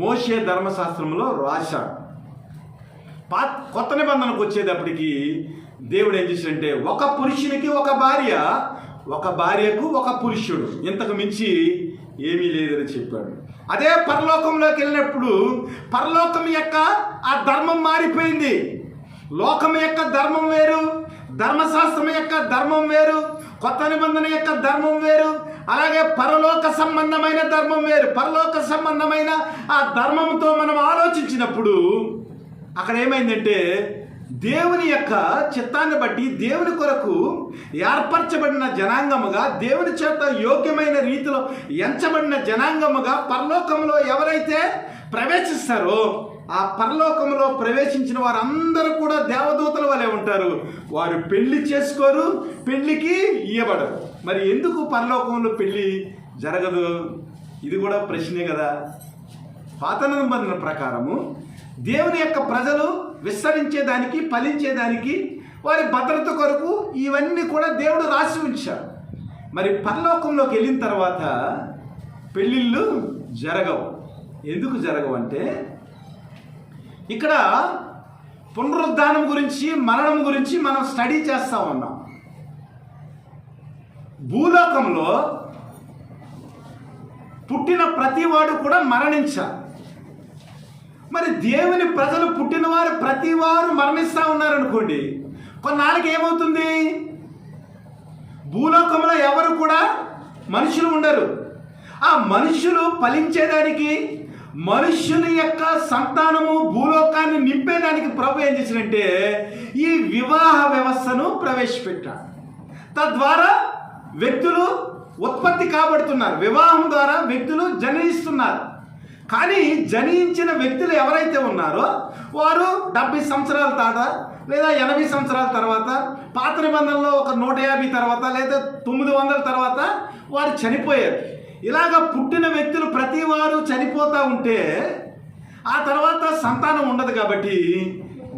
మోషే ధర్మశాస్త్రంలో రాశాడు. కొత్త నిబంధనకు వచ్చేటప్పటికి దేవుడు ఏం చేశాడంటే, ఒక పురుషునికి ఒక భార్య, ఒక భార్యకు ఒక పురుషుడు, ఇంతకు మించి ఏమీ లేదని చెప్పాడు. అదే పరలోకంలోకి వెళ్ళినప్పుడు పరలోకం యొక్క ఆ ధర్మం మారిపోయింది. లోకం యొక్క ధర్మం వేరు, ధర్మశాస్త్రం యొక్క ధర్మం వేరు, కొత్త నిబంధన యొక్క ధర్మం వేరు, అలాగే పరలోక సంబంధమైన ధర్మం వేరు. పరలోక సంబంధమైన ఆ ధర్మంతో మనం ఆలోచించినప్పుడు అక్కడ ఏమైందంటే, దేవుని యొక్క చిత్తాన్ని బట్టి దేవుని కొరకు ఏర్పరచబడిన జనాంగముగా, దేవుని చేత యోగ్యమైన రీతిలో ఎంచబడిన జనాంగముగా పరలోకంలో ఎవరైతే ప్రవేశిస్తారో, ఆ పరలోకంలో ప్రవేశించిన వారందరూ కూడా దేవదూతల వలె ఉంటారు. వారు పెళ్లి చేసుకోరు, పెళ్లికి ఇయ్యబడరు. మరి ఎందుకు పరలోకంలో పెళ్లి జరగదు? ఇది కూడా ప్రశ్నే కదా. పాత నిబంధన ప్రకారము దేవుని యొక్క ప్రజలు విస్తరించేదానికి, ఫలించేదానికి, వారి భద్రత కొరకు ఇవన్నీ కూడా దేవుడు రాసి ఉంచాడు. మరి పరలోకంలోకి వెళ్ళిన తర్వాత పెళ్ళిళ్ళు జరగవు. ఎందుకు జరగవు అంటే, ఇక్కడ పునరుద్ధానం గురించి, మరణం గురించి మనం స్టడీ చేస్తా ఉన్నాం. భూలోకంలో పుట్టిన ప్రతివాడు కూడా మరణించాలి. మరి దేవుని ప్రజలు పుట్టినవారు ప్రతివారు మరణిస్తూ ఉన్నారనుకోండి, కొన్నాళ్ళకి ఏమవుతుంది? భూలోకంలో ఎవరు కూడా మనుషులు ఉండరు. ఆ మనుషులు ఫలించేదానికి, మనుష్యుని యొక్క సంతానము భూలోకాన్ని నింపేదానికి ప్రభు ఏం చేసినంటే ఈ వివాహ వ్యవస్థను ప్రవేశపెట్టాడు. తద్వారా వ్యక్తులు ఉత్పత్తి కాబడుతున్నారు, వివాహం ద్వారా వ్యక్తులు జనిస్తున్నారు. కానీ జనించిన వ్యక్తులు ఎవరైతే ఉన్నారో వారు 70 సంవత్సరాల తర్వాత లేదా 80 సంవత్సరాల తర్వాత, పాత నిబంధనలో ఒక 150 తర్వాత లేదా 900 తర్వాత వారు చనిపోయారు. ఇలాగ పుట్టిన వ్యక్తులు ప్రతి వారు చనిపోతూ ఉంటే ఆ తర్వాత సంతానం ఉండదు. కాబట్టి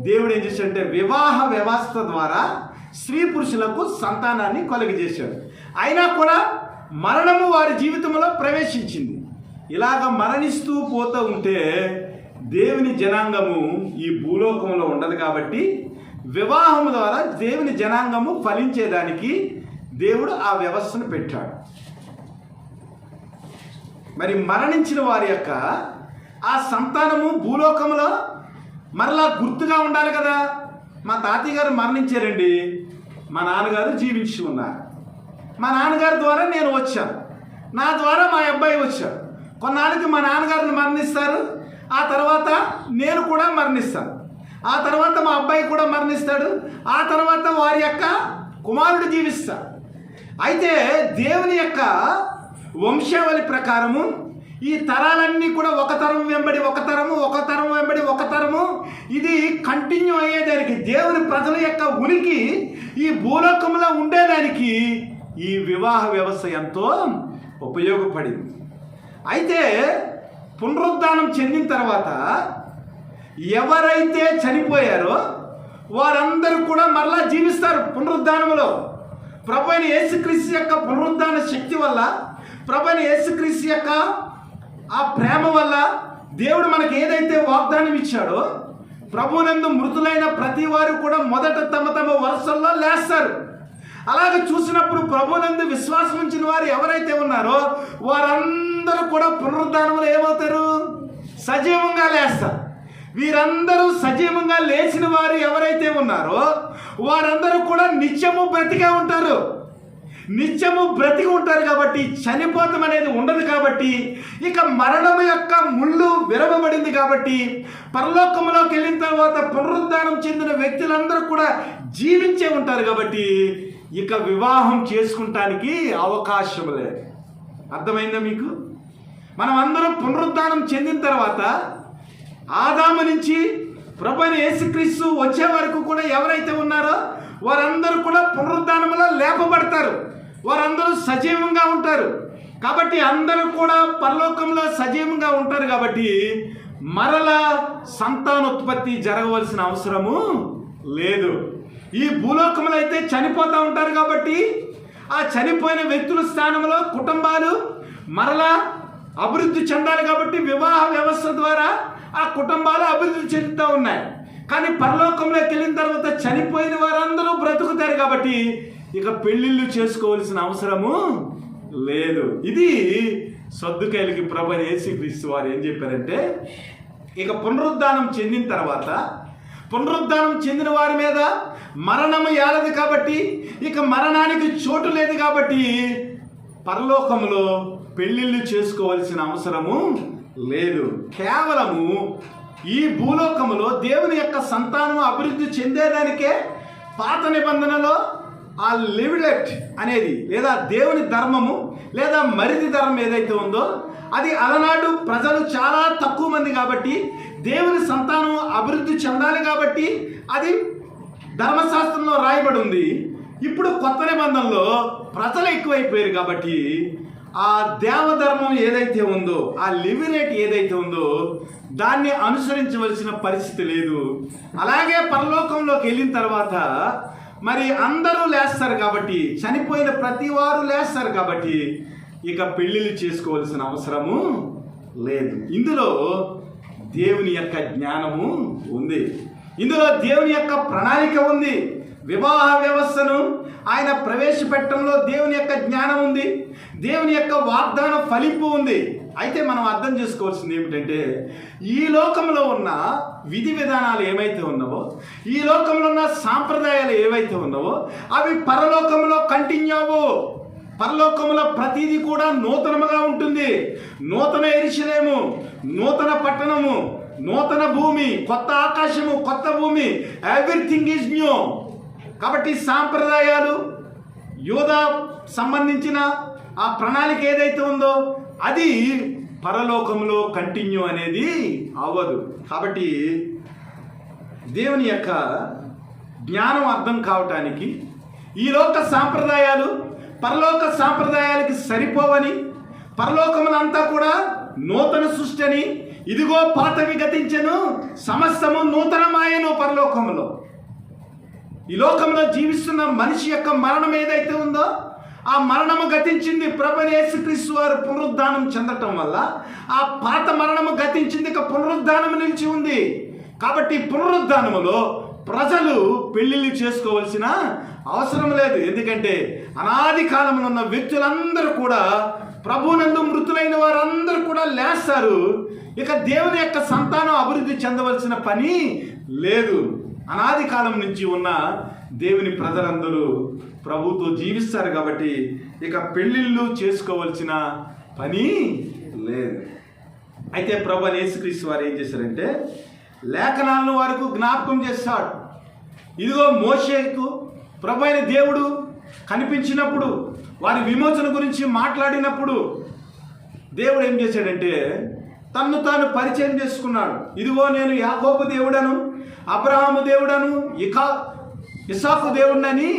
దేవుడు ఏం చేశాడంటే వివాహ వ్యవస్థ ద్వారా స్త్రీ పురుషులకు సంతానాన్ని కలుగజేశాడు. అయినా కూడా మరణము వారి జీవితంలో ప్రవేశించింది. ఇలాగ మరణిస్తూ పోతూ ఉంటే దేవుని జనాంగము ఈ భూలోకంలో ఉండదు. కాబట్టి వివాహం ద్వారా దేవుని జనాంగము ఫలించేదానికి దేవుడు ఆ వ్యవస్థను పెట్టాడు. మరి మరణించిన వారి యొక్క ఆ సంతానము భూలోకంలో మరలా గుర్తుగా ఉండాలి కదా. మా తాతయ్య గారు మరణించారండి, మా నాన్నగారు జీవించి ఉన్నారు. మా నాన్నగారి ద్వారా నేను వచ్చాను, నా ద్వారా మా అబ్బాయి వచ్చాడు. కొన్నాళ్ళకి మా నాన్నగారిని మరణిస్తారు, ఆ తర్వాత నేను కూడా మరణిస్తాను, ఆ తర్వాత మా అబ్బాయి కూడా మరణిస్తాడు, ఆ తర్వాత వారి యొక్క కుమారుడు జీవిస్తాడు. అయితే దేవుని యొక్క వంశావళి ప్రకారము ఈ తరాలన్నీ కూడా ఒక తరం వెంబడి ఒక తరము, ఒక తరం వెంబడి ఒక తరము, ఇది కంటిన్యూ అయ్యేదానికి, దేవుని ప్రజల యొక్క ఉనికి ఈ భూలోకంలో ఉండేదానికి ఈ వివాహ వ్యవస్థ ఎంతో ఉపయోగపడింది. అయితే పునరుద్ధానం చెందిన తర్వాత ఎవరైతే చనిపోయారో వారందరూ కూడా మరలా జీవిస్తారు పునరుద్ధానంలో. ప్రభువైన యేసుక్రీస్తు యొక్క పునరుద్ధాన శక్తి వల్ల, ప్రభువైన యేసుక్రీస్తు యొక్క ఆ ప్రేమ వల్ల దేవుడు మనకు ఏదైతే వాగ్దానం ఇచ్చాడో, ప్రభువునందు మృతులైన ప్రతి వారు కూడా మొదట తమ తమ వరుసల్లో లేస్తారు. అలాగే చూసినప్పుడు ప్రభువునందు విశ్వాసం ఉంచిన వారు ఎవరైతే ఉన్నారో వారందరూ కూడా పునరుద్ధానంలో ఏమవుతారు? సజీవంగా లేస్తారు. వీరందరూ సజీవంగా లేచిన వారు ఎవరైతే ఉన్నారో వారందరూ కూడా నిత్యము బ్రతికే ఉంటారు. నిత్యము బ్రతికి ఉంటారు కాబట్టి చనిపోతాం అనేది ఉండదు. కాబట్టి ఇక మరణం యొక్క ముళ్ళు విరవబడింది. కాబట్టి పరలోకంలోకి వెళ్ళిన తర్వాత పునరుద్ధానం చెందిన వ్యక్తులందరూ కూడా జీవించే ఉంటారు. కాబట్టి ఇక వివాహం చేసుకుంటానికి అవకాశం లేదు. అర్థమైందా మీకు? మనం అందరం పునరుద్ధానం చెందిన తర్వాత ఆదాము నుంచి ప్రభువైన యేసుక్రీస్తు వచ్చే వరకు కూడా ఎవరైతే ఉన్నారో వారందరూ కూడా పునరుద్ధానంలో లేపబడతారు. వారందరూ సజీవంగా ఉంటారు. కాబట్టి అందరూ కూడా పరలోకంలో సజీవంగా ఉంటారు. కాబట్టి మరలా సంతానోత్పత్తి జరగవలసిన అవసరము లేదు. ఈ భూలోకంలో అయితే చనిపోతూ ఉంటారు. కాబట్టి ఆ చనిపోయిన వ్యక్తుల స్థానంలో కుటుంబాలు మరలా అభివృద్ధి చెందాలి. కాబట్టి వివాహ వ్యవస్థ ద్వారా ఆ కుటుంబాలు అభివృద్ధి చెందుతూ ఉన్నాయి. కానీ పరలోకంలోకి వెళ్ళిన తర్వాత చనిపోయిన వారందరూ బ్రతుకుతారు. కాబట్టి ఇక పెళ్ళిళ్ళు చేసుకోవాల్సిన అవసరము లేదు. ఇది సద్దుకైలకి ప్రభువైన యేసుక్రీస్తు వారు ఏం చెప్పారంటే, ఇక పునరుద్ధానం చెందిన తర్వాత పునరుద్ధానం చెందిన వారి మీద మరణము ఏలదు. కాబట్టి ఇక మరణానికి చోటు లేదు. కాబట్టి పరలోకంలో పెళ్ళిళ్ళు చేసుకోవాల్సిన అవసరము లేదు. కేవలము ఈ భూలోకములో దేవుని యొక్క సంతానం అభివృద్ధి చెందేదానికే పాత నిబంధనలో ఆ లెవిలెట్ అనేది లేదా దేవుని ధర్మము లేదా మరిది ధర్మం ఏదైతే ఉందో అది అలనాడు ప్రజలు చాలా తక్కువ మంది కాబట్టి దేవుని సంతానం అభివృద్ధి చెందాలి. కాబట్టి అది ధర్మశాస్త్రంలో రాయబడి ఉంది. ఇప్పుడు కొత్త నిబంధనలో ప్రజలు ఎక్కువైపోయారు. కాబట్టి ఆ దేవధర్మం ఏదైతే ఉందో, ఆ లివినేట్ ఏదైతే ఉందో దాన్ని అనుసరించవలసిన పరిస్థితి లేదు. అలాగే పరలోకంలోకి వెళ్ళిన తర్వాత మరి అందరూ లేస్తారు. కాబట్టి చనిపోయిన ప్రతి వారు లేస్తారు. కాబట్టి ఇక పెళ్ళిళ్ళు చేసుకోవాల్సిన అవసరము లేదు. ఇందులో దేవుని యొక్క జ్ఞానము ఉంది. ఇందులో దేవుని యొక్క ప్రణాళిక ఉంది. వివాహ వ్యవస్థను ఆయన ప్రవేశపెట్టడంలో దేవుని యొక్క జ్ఞానం ఉంది. దేవుని యొక్క వాగ్దాన ఫలింపు ఉంది. అయితే మనం అర్థం చేసుకోవాల్సింది ఏమిటంటే, ఈ లోకంలో ఉన్న విధి విధానాలు ఏవైతే ఉన్నావో, ఈ లోకంలో ఉన్న సాంప్రదాయాలు ఏవైతే ఉన్నావో అవి పరలోకంలో కంటిన్యూ అవ్వవు. పరలోకంలో ప్రతిదీ కూడా నూతనముగా ఉంటుంది. నూతన యెరూషలేము, నూతన పట్టణము, నూతన భూమి, కొత్త ఆకాశము, కొత్త భూమి, ఎవ్రీథింగ్ ఈజ్ న్యూ. కాబట్టి సాంప్రదాయాలు యూదా సంబంధించిన ఆ ప్రణాళిక ఏదైతే ఉందో అది పరలోకంలో కంటిన్యూ అనేది అవ్వదు. కాబట్టి దేవుని యొక్క జ్ఞానం అర్థం కావటానికి ఈ లోక సాంప్రదాయాలు పరలోక సాంప్రదాయాలకి సరిపోవని, పరలోకములంతా కూడా నూతన సృష్టి అని, ఇదిగో పాతవి గతించెను సమస్తము నూతనమాయను. పరలోకంలో ఈ లోకంలో జీవిస్తున్న మనిషి యొక్క మరణం ఏదైతే ఉందో ఆ మరణము గతించింది. ప్రభువైన యేసుక్రీస్తు వారు పునరుద్ధానం చెందటం వల్ల ఆ పాత మరణము గతించింది. ఇక పునరుద్ధానం నిలిచి ఉంది. కాబట్టి పునరుద్ధానములో ప్రజలు పెళ్లిళ్ళు చేసుకోవాల్సిన అవసరం లేదు. ఎందుకంటే అనాది కాలంలో ఉన్న వ్యక్తులందరూ కూడా ప్రభువునందు మృతులైన వారందరూ కూడా లేస్తారు. ఇక దేవుని యొక్క సంతానం అభివృద్ధి చెందవలసిన పని లేదు. అనాది కాలం నుంచి ఉన్న దేవుని ప్రజలందరూ ప్రభుతో జీవిస్తారు. కాబట్టి ఇక పెళ్ళిళ్ళు చేసుకోవాల్సిన పని లేదు. అయితే ప్రభువైన యేసుక్రీస్తు వారు ఏం చేశారంటే లేఖనాలను వారికి జ్ఞాపకం చేస్తాడు. ఇదిగో మోషేకు ప్రభువైన దేవుడు కనిపించినప్పుడు, వారి విమోచన గురించి మాట్లాడినప్పుడు దేవుడు ఏం చేశాడంటే తన్ను తాను పరిచయం చేసుకున్నాడు. ఇదిగో నేను యాకోబు దేవుడను, అబ్రహాము దేవుడను, ఇసాకు దేవుడని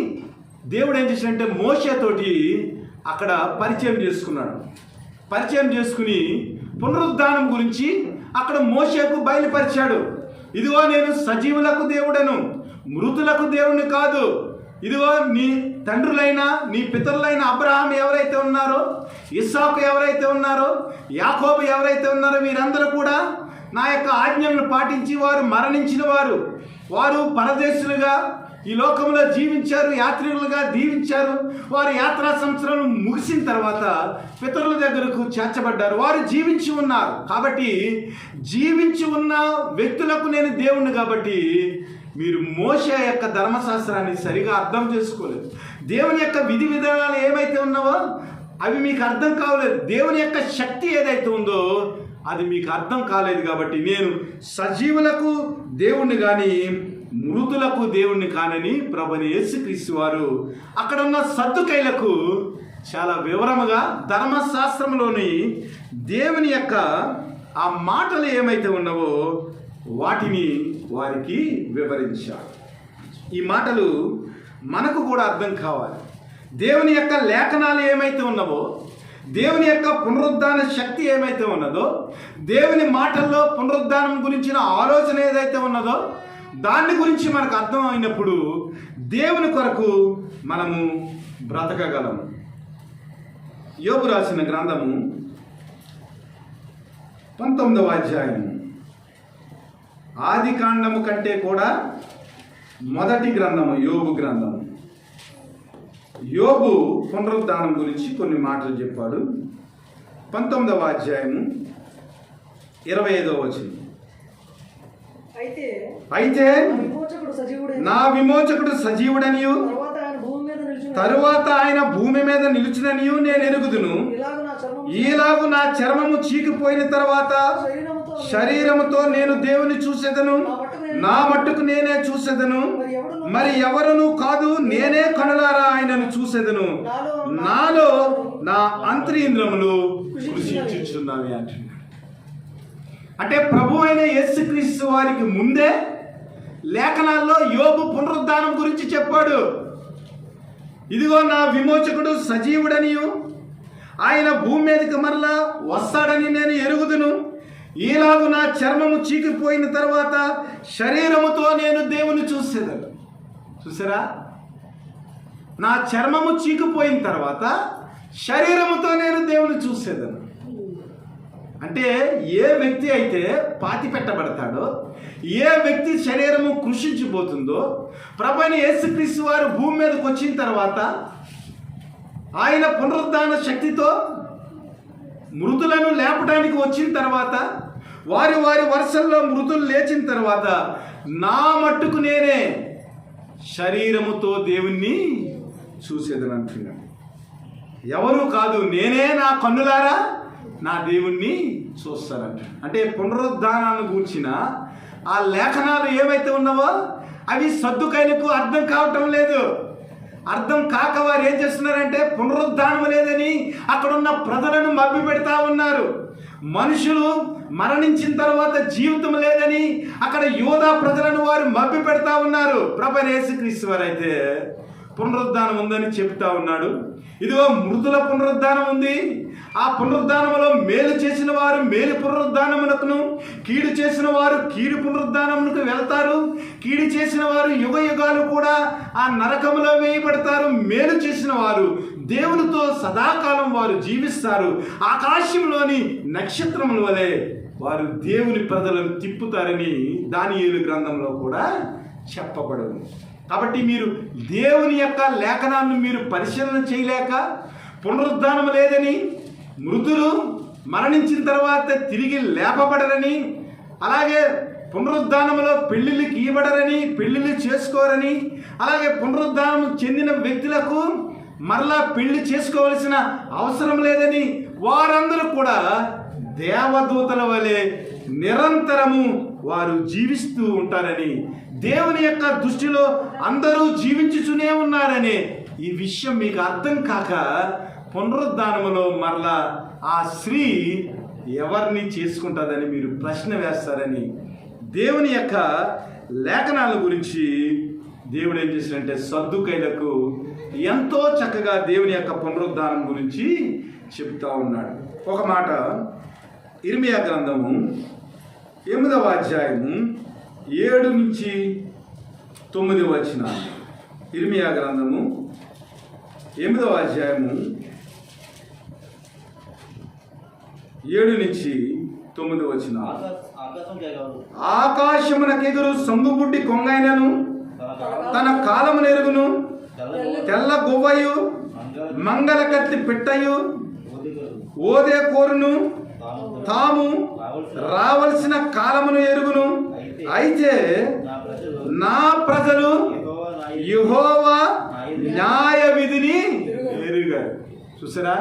దేవుడు ఏం చేశాడంటే మోషేతోటి అక్కడ పరిచయం చేసుకుని పునరుద్ధానం గురించి అక్కడ మోషేకు బయలుపరిచాడు. ఇదిగో నేను సజీవులకు దేవుడను, మృతులకు దేవుని కాదు. ఇదిగో నీ తండ్రులైన నీ పితరులైన అబ్రహాం ఎవరైతే ఉన్నారో, ఇస్సాకు ఎవరైతే ఉన్నారో, యాకోబు ఎవరైతే ఉన్నారో, వీరందరూ కూడా నా యొక్క ఆజ్ఞలను పాటించి వారు మరణించిన వారు పరదేశులుగా ఈ లోకంలో జీవించారు, యాత్రికులుగా జీవించారు. వారి యాత్రా సంవత్సరం ముగిసిన తర్వాత పితరుల దగ్గరకు చేర్చబడ్డారు. వారు జీవించి ఉన్నారు. కాబట్టి జీవించి ఉన్న వ్యక్తులకు నేను దేవుణ్ణి. కాబట్టి మీరు మోషే యొక్క ధర్మశాస్త్రాన్ని సరిగా అర్థం చేసుకోలేదు. దేవుని యొక్క విధి విధానాలు ఏమైతే ఉన్నావో అవి మీకు అర్థం కావలేదు. దేవుని యొక్క శక్తి ఏదైతే ఉందో అది మీకు అర్థం కాలేదు. కాబట్టి నేను సజీవులకు దేవుణ్ణి కానీ మృతులకు దేవుణ్ణి కానని ప్రభువైన యేసుక్రీస్తు వారు అక్కడ ఉన్న సద్దుకైలకు చాలా వివరముగా ధర్మశాస్త్రంలోని దేవుని యొక్క ఆ మాటలు ఏమైతే ఉన్నావో వాటిని వారికి వివరించారు. ఈ మాటలు మనకు కూడా అర్థం కావాలి. దేవుని యొక్క లేఖనాలు ఏమైతే ఉన్నావో, దేవుని యొక్క పునరుద్ధాన శక్తి ఏమైతే ఉన్నదో, దేవుని మాటల్లో పునరుద్ధానం గురించిన ఆలోచన ఏదైతే ఉన్నదో దాని గురించి మనకు అర్థం అయినప్పుడు దేవుని కొరకు మనము బ్రతకగలము. యోబు రాసిన గ్రంథము 19వ అధ్యాయం ఆది కాండము కంటే కూడా మొదటి గ్రంథము యోబు గ్రంథము. యోబు పునరుద్ధానం గురించి కొన్ని మాటలు చెప్పాడు. 19వ అధ్యాయము 25వ వచనం. అయితే నా విమోచకుడు సజీవుడనియు తరువాత ఆయన భూమి మీద నిలిచిననియు నేను ఎరుగుదును. ఈలాగు నా చర్మము చీకిపోయిన తర్వాత శరీరముతో నేను దేవుని చూసేదను, నా మట్టుకు నేనే చూసేదను, మరి ఎవరును కాదు, నేనే కనులారా ఆయనను చూసేదను. నాలో నా అంతరింద్రములు కృషించుచున్నవి అంటున్నాడు. అంటే ప్రభు అయిన యేసుక్రీస్తు వారికి ముందే లేఖనాల్లో యోబు పునరుద్ధానం గురించి చెప్పాడు. ఇదిగో నా విమోచకుడు సజీవుడనియు ఆయన భూమి మీదకి మరలా వస్తాడని నేను ఎరుగుదును. ఈలాగు నా చర్మము చీకిపోయిన తర్వాత శరీరముతో నేను దేవుని చూసేదను. చూసారా? నా చర్మము చీకిపోయిన తర్వాత శరీరముతో నేను దేవుని చూసేదను. అంటే ఏ వ్యక్తి అయితే పాతి పెట్టబడతాడో, ఏ వ్యక్తి శరీరము కృషించిపోతుందో, ప్రభువైన యేసుక్రీస్తు వారు భూమి మీదకి వచ్చిన తర్వాత ఆయన పునరుద్ధాన శక్తితో మృతులను లేపడానికి వచ్చిన తర్వాత వారి వరుసల్లో మృతులు లేచిన తర్వాత నా మట్టుకు నేనే శరీరముతో దేవుణ్ణి చూసేదని అంటున్నాడు. ఎవరు కాదు, నేనే నా కన్నులారా నా దేవుణ్ణి చూస్తారంట. అంటే పునరుద్ధానాన్ని గూర్చిన ఆ లేఖనాలు ఏవైతే ఉన్నావో అవి సద్దుకైలకు అర్థం కావటం లేదు. అర్థం కాక వారు ఏం చేస్తున్నారంటే పునరుద్ధానం లేదని అక్కడున్న ప్రజలను మభ్య పెడతా ఉన్నారు. మనుషులు మరణించిన తర్వాత జీవితం లేదని అక్కడ యోధా ప్రజలను వారు మభ్య పెడతా ఉన్నారు. ప్రభువైన యేసుక్రీస్తు వారు అయితే పునరుద్ధానం ఉందని చెప్తా ఉన్నాడు. ఇదిగో మృతుల పునరుద్ధానం ఉంది. ఆ పునరుద్ధానంలో మేలు చేసిన వారు మేలు పునరుద్ధానమునకును, కీడు చేసిన వారు కీడు పునరుద్ధానమునకు వెళ్తారు. కీడు చేసిన వారు యుగ యుగాలు కూడా ఆ నరకములో వేయబడతారు. మేలు చేసిన వారు దేవునితో సదాకాలం వారు జీవిస్తారు. ఆకాశంలోని నక్షత్రముల వలె వారు దేవుని ప్రజలను తిప్పుతారని దానియేలు గ్రంథంలో కూడా చెప్పబడింది. కాబట్టి మీరు దేవుని యొక్క లేఖనాన్ని మీరు పరిశీలన చేయలేక పునరుద్ధానం లేదని, మృతులు మరణించిన తర్వాత తిరిగి లేపబడరని, అలాగే పునరుద్ధానంలో పెళ్లిళ్ళకి ఇవ్వబడరని, పెళ్లిళ్ళు చేసుకోరని, అలాగే పునరుద్ధానం చెందిన వ్యక్తులకు మరలా పెళ్లి చేసుకోవలసిన అవసరం లేదని, వారందరూ కూడా దేవదూతల వలె నిరంతరము వారు జీవిస్తూ ఉంటారని, దేవుని యొక్క దృష్టిలో అందరూ జీవించుతూనే ఉన్నారని ఈ విషయం మీకు అర్థం కాక పునరుద్ధానములో మరలా ఆ స్త్రీ ఎవరిని చేసుకుంటుందని మీరు ప్రశ్న వేస్తారని దేవుని యొక్క లేఖనాల గురించి దేవుడు ఏం చేశాడంటే సద్దుకైలకు ఎంతో చక్కగా దేవుని యొక్క పునరుద్ధానం గురించి చెప్తా ఉన్నాడు. ఒక మాట ఇర్మియా గ్రంథము 8వ అధ్యాయము 7 నుంచి 9 వచనాలు. ఇర్మియా గ్రంథము 8వ అధ్యాయము 7 నుంచి 9 వచనాలు. ఆకాశమునకెదురు సందుబుడ్డి కొంగైనను తన కాలము నెరుగును, తెల్ల గువ్వయు మంగళ కత్తి పిట్టయు ఓదే కోరును తాము రావలసిన కాలమును ఎరుగును. అయితే నా ప్రజలు యెహోవా న్యాయ విధిని ఎరుగారు. చూసారా,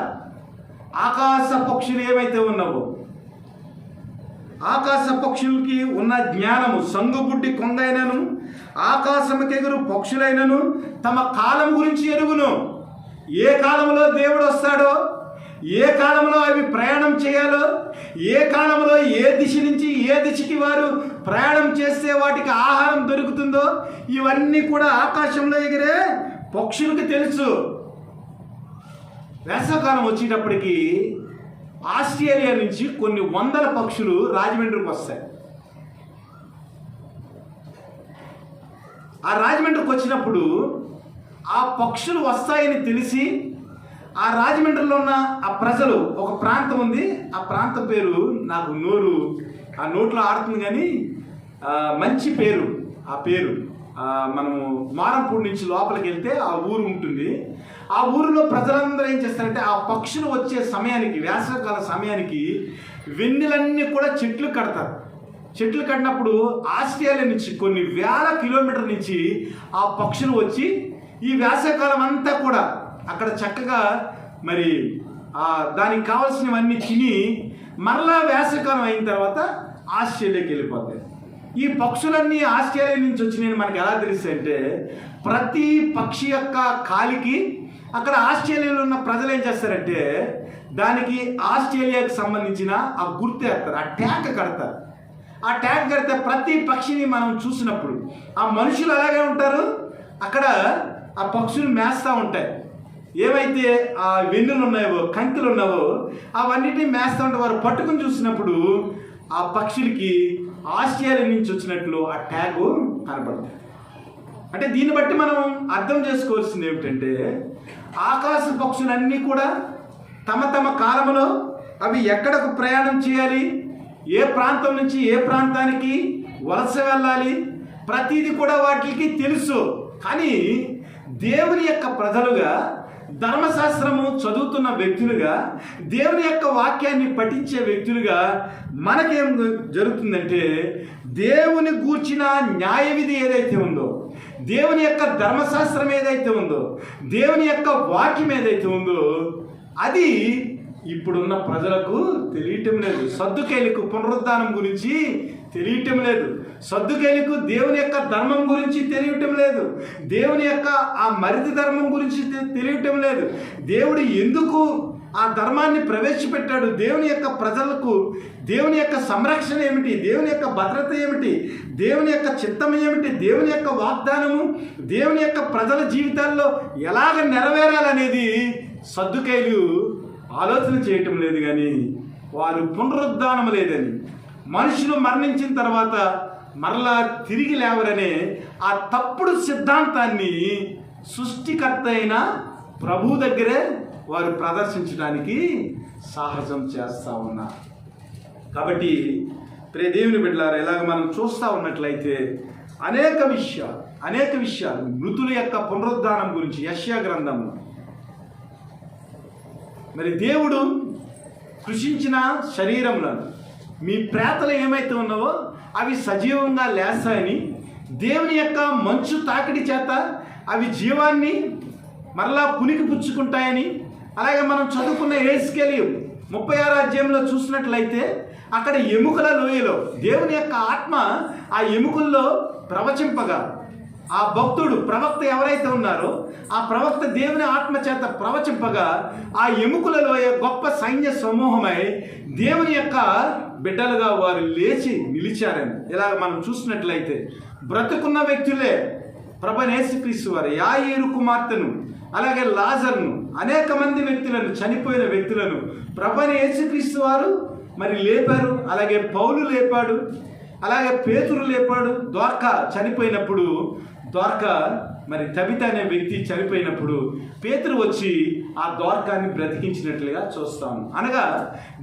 ఆకాశ పక్షులు ఏమైతే ఉన్నావో, ఆకాశ పక్షులకి ఉన్న జ్ఞానము సంగుబుడ్డి కొంగైనను ఆకాశముకెగురు పక్షులైనను తమ కాలం గురించి ఎరుగును. ఏ కాలంలో దేవుడు వస్తాడో, ఏ కాలంలో అవి ప్రయాణం చేయాలో, ఏ కాలంలో ఏ దిశ నుంచి ఏ దిశకి వారు ప్రయాణం చేస్తే వాటికి ఆహారం దొరుకుతుందో ఇవన్నీ కూడా ఆకాశంలో ఎగిరే పక్షులకు తెలుసు. వేసవకాలం వచ్చేటప్పటికి ఆస్ట్రేలియా నుంచి కొన్ని వందల పక్షులు రాజమండ్రికి వస్తాయి. ఆ రాజమండ్రికి వచ్చినప్పుడు ఆ పక్షులు వస్తాయని తెలిసి ఆ రాజమండ్రిలో ఉన్న ఆ ప్రజలు, ఒక ప్రాంతం ఉంది, ఆ ప్రాంతం పేరు నాకు ఆ నోట్లో ఆడుతుంది కానీ మంచి పేరు. ఆ పేరు మనము మారంపూడి నుంచి లోపలికి వెళ్తే ఆ ఊరు ఉంటుంది. ఆ ఊరిలో ప్రజలందరూ ఏం చేస్తారంటే ఆ పక్షులు వచ్చే సమయానికి, వేసవికాల సమయానికి వెన్నెలన్నీ కూడా చెట్లు కడతారు. చెట్లు కట్టినప్పుడు ఆస్ట్రేలియా నుంచి కొన్ని వేల కిలోమీటర్ల నుంచి ఆ పక్షులు వచ్చి ఈ వేసవికాలం అంతా కూడా అక్కడ చక్కగా మరి దానికి కావాల్సినవన్నీ తిని మరలా వేసవికాలం అయిన తర్వాత ఆస్ట్రేలియాకి వెళ్ళిపోతాయి. ఈ పక్షులన్నీ ఆస్ట్రేలియా నుంచి వచ్చినాయని మనకు ఎలా తెలుస్తాయి అంటే, ప్రతి పక్షి యొక్క కాలికి అక్కడ ఆస్ట్రేలియాలో ఉన్న ప్రజలు ఏం చేస్తారంటే దానికి ఆస్ట్రేలియాకి సంబంధించిన ఆ గుర్తు వేస్తారు, ఆ ట్యాగ్ కడతారు. ఆ ట్యాగ్ కడితే ప్రతి పక్షిని మనం చూసినప్పుడు ఆ మనుషులు అలాగే ఉంటారు, అక్కడ ఆ పక్షులు మేస్తూ ఉంటాయి. ఏవైతే ఆ వెన్నులు ఉన్నాయో, కంకులు ఉన్నావో అవన్నిటిని మేస్తూ ఉంటే వారు పట్టుకుని చూసినప్పుడు ఆ పక్షులకి ఆస్ట్రేలియా నుంచి వచ్చినట్లు ఆ ట్యాగ్ కనపడుతుంది. అంటే దీన్ని బట్టి మనం అర్థం చేసుకోవాల్సింది ఏమిటంటే, ఆకాశ పక్షులన్నీ కూడా తమ తమ కాలంలో అవి ఎక్కడకు ప్రయాణం చేయాలి, ఏ ప్రాంతం నుంచి ఏ ప్రాంతానికి వలస వెళ్ళాలి, ప్రతిదీ కూడా వాటికి తెలుసు. కానీ దేవుని యొక్క ప్రజలుగా, ధర్మశాస్త్రము చదువుతున్న వ్యక్తులుగా, దేవుని యొక్క వాక్యాన్ని పఠించే వ్యక్తులుగా మనకేం జరుగుతుందంటే, దేవుని గూర్చిన న్యాయ విధి ఏదైతే ఉందో, దేవుని యొక్క ధర్మశాస్త్రం ఏదైతే ఉందో, దేవుని యొక్క వాక్యం ఏదైతే ఉందో అది ఇప్పుడున్న ప్రజలకు తెలియటం లేదు. సద్దుకైలకు పునరుద్ధానం గురించి తెలియటం లేదు. సద్దుకైలకు దేవుని యొక్క ధర్మం గురించి తెలియటం లేదు. దేవుని యొక్క ఆ మరిది ధర్మం గురించి తెలియటం లేదు. దేవుడు ఎందుకు ఆ ధర్మాన్ని ప్రవేశపెట్టాడు, దేవుని యొక్క ప్రజలకు దేవుని యొక్క సంరక్షణ ఏమిటి, దేవుని యొక్క భద్రత ఏమిటి, దేవుని యొక్క చిత్తం ఏమిటి, దేవుని యొక్క వాగ్దానము దేవుని యొక్క ప్రజల జీవితాల్లో ఎలాగ నెరవేరాలనేది సద్దుకైలు ఆలోచన చేయటం లేదు. కానీ వారు పునరుద్ధానం లేదని, మనుషులు మరణించిన తర్వాత మరలా తిరిగి లేవరనే ఆ తప్పుడు సిద్ధాంతాన్ని సృష్టికర్త అయిన ప్రభు దగ్గరే వారు ప్రదర్శించడానికి సాహసం చేస్తూ ఉన్నారు. కాబట్టి ప్రియ దేవుని బిడ్డలారా, ఇలాగ మనం చూస్తూ ఉన్నట్లయితే అనేక విషయాలు మృతుల యొక్క పునరుద్ధానం గురించి యెషయా గ్రంథంలో మరి దేవుడు కృషించిన శరీరంలో మీ ప్రేతలు ఏమైతే ఉన్నావో అవి సజీవంగా లేస్తాయని, దేవుని యొక్క మంచు తాకిడి చేత అవి జీవాన్ని మరలా పునికి పుచ్చుకుంటాయని, అలాగే మనం చదువుకున్న హెస్కేలు 36వ అధ్యాయంలో చూసినట్లయితే అక్కడ ఎముకల లోయలో దేవుని యొక్క ఆత్మ ఆ ఎముకల్లో ప్రవచింపగా, ఆ భక్తుడు ప్రవక్త ఎవరైతే ఉన్నారో ఆ ప్రవక్త దేవుని ఆత్మ చేత ప్రవచింపగా ఆ ఎముకలలో గొప్ప సైన్య సమూహమై దేవుని యొక్క బిడ్డలుగా వారు లేచి నిలిచారని ఇలాగ మనం చూసినట్లయితే బ్రతుకున్న వ్యక్తులే ప్రభువైన యేసుక్రీస్తు వారు యాయీరు కుమార్తెను, అలాగే లాజరును, అనేక మంది వ్యక్తులను, చనిపోయిన వ్యక్తులను ప్రభువైన యేసుక్రీస్తు వారు మరి లేపారు. అలాగే పౌలు లేపాడు, అలాగే పేతురు లేపాడు. దోర్కా చనిపోయినప్పుడు, దోర్కా మరి తబిత అనే వ్యక్తి చనిపోయినప్పుడు పేతురు వచ్చి ఆ దోర్కాన్ని బ్రతికించినట్లుగా చూస్తాము. అనగా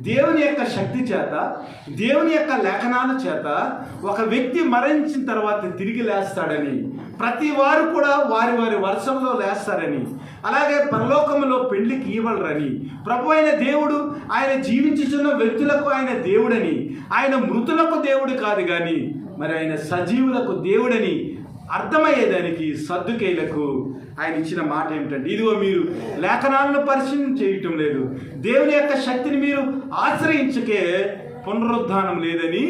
దేవుని యొక్క శక్తి చేత, దేవుని యొక్క లేఖనాల చేత ఒక వ్యక్తి మరణించిన తర్వాత తిరిగి లేస్తాడని, ప్రతి వారు కూడా వారి వారి వర్షంలో లేస్తారని, అలాగే పరలోకంలో పెళ్లికి ఇవ్వలరని, ప్రభు అయిన దేవుడు ఆయన జీవించుచున్న వ్యక్తులకు ఆయన దేవుడని, ఆయన మృతులకు దేవుడు కాదు కానీ మరి ఆయన సజీవులకు దేవుడని అర్థమయ్యేదానికి సద్దుకేయులకు ఆయన ఇచ్చిన మాట ఏమిటంటే, ఇదిగో మీరు లేఖనాలను పరిశీలన చేయటం లేదు, దేవుని యొక్క శక్తిని మీరు ఆశ్రయించకే పునరుద్ధానం లేదని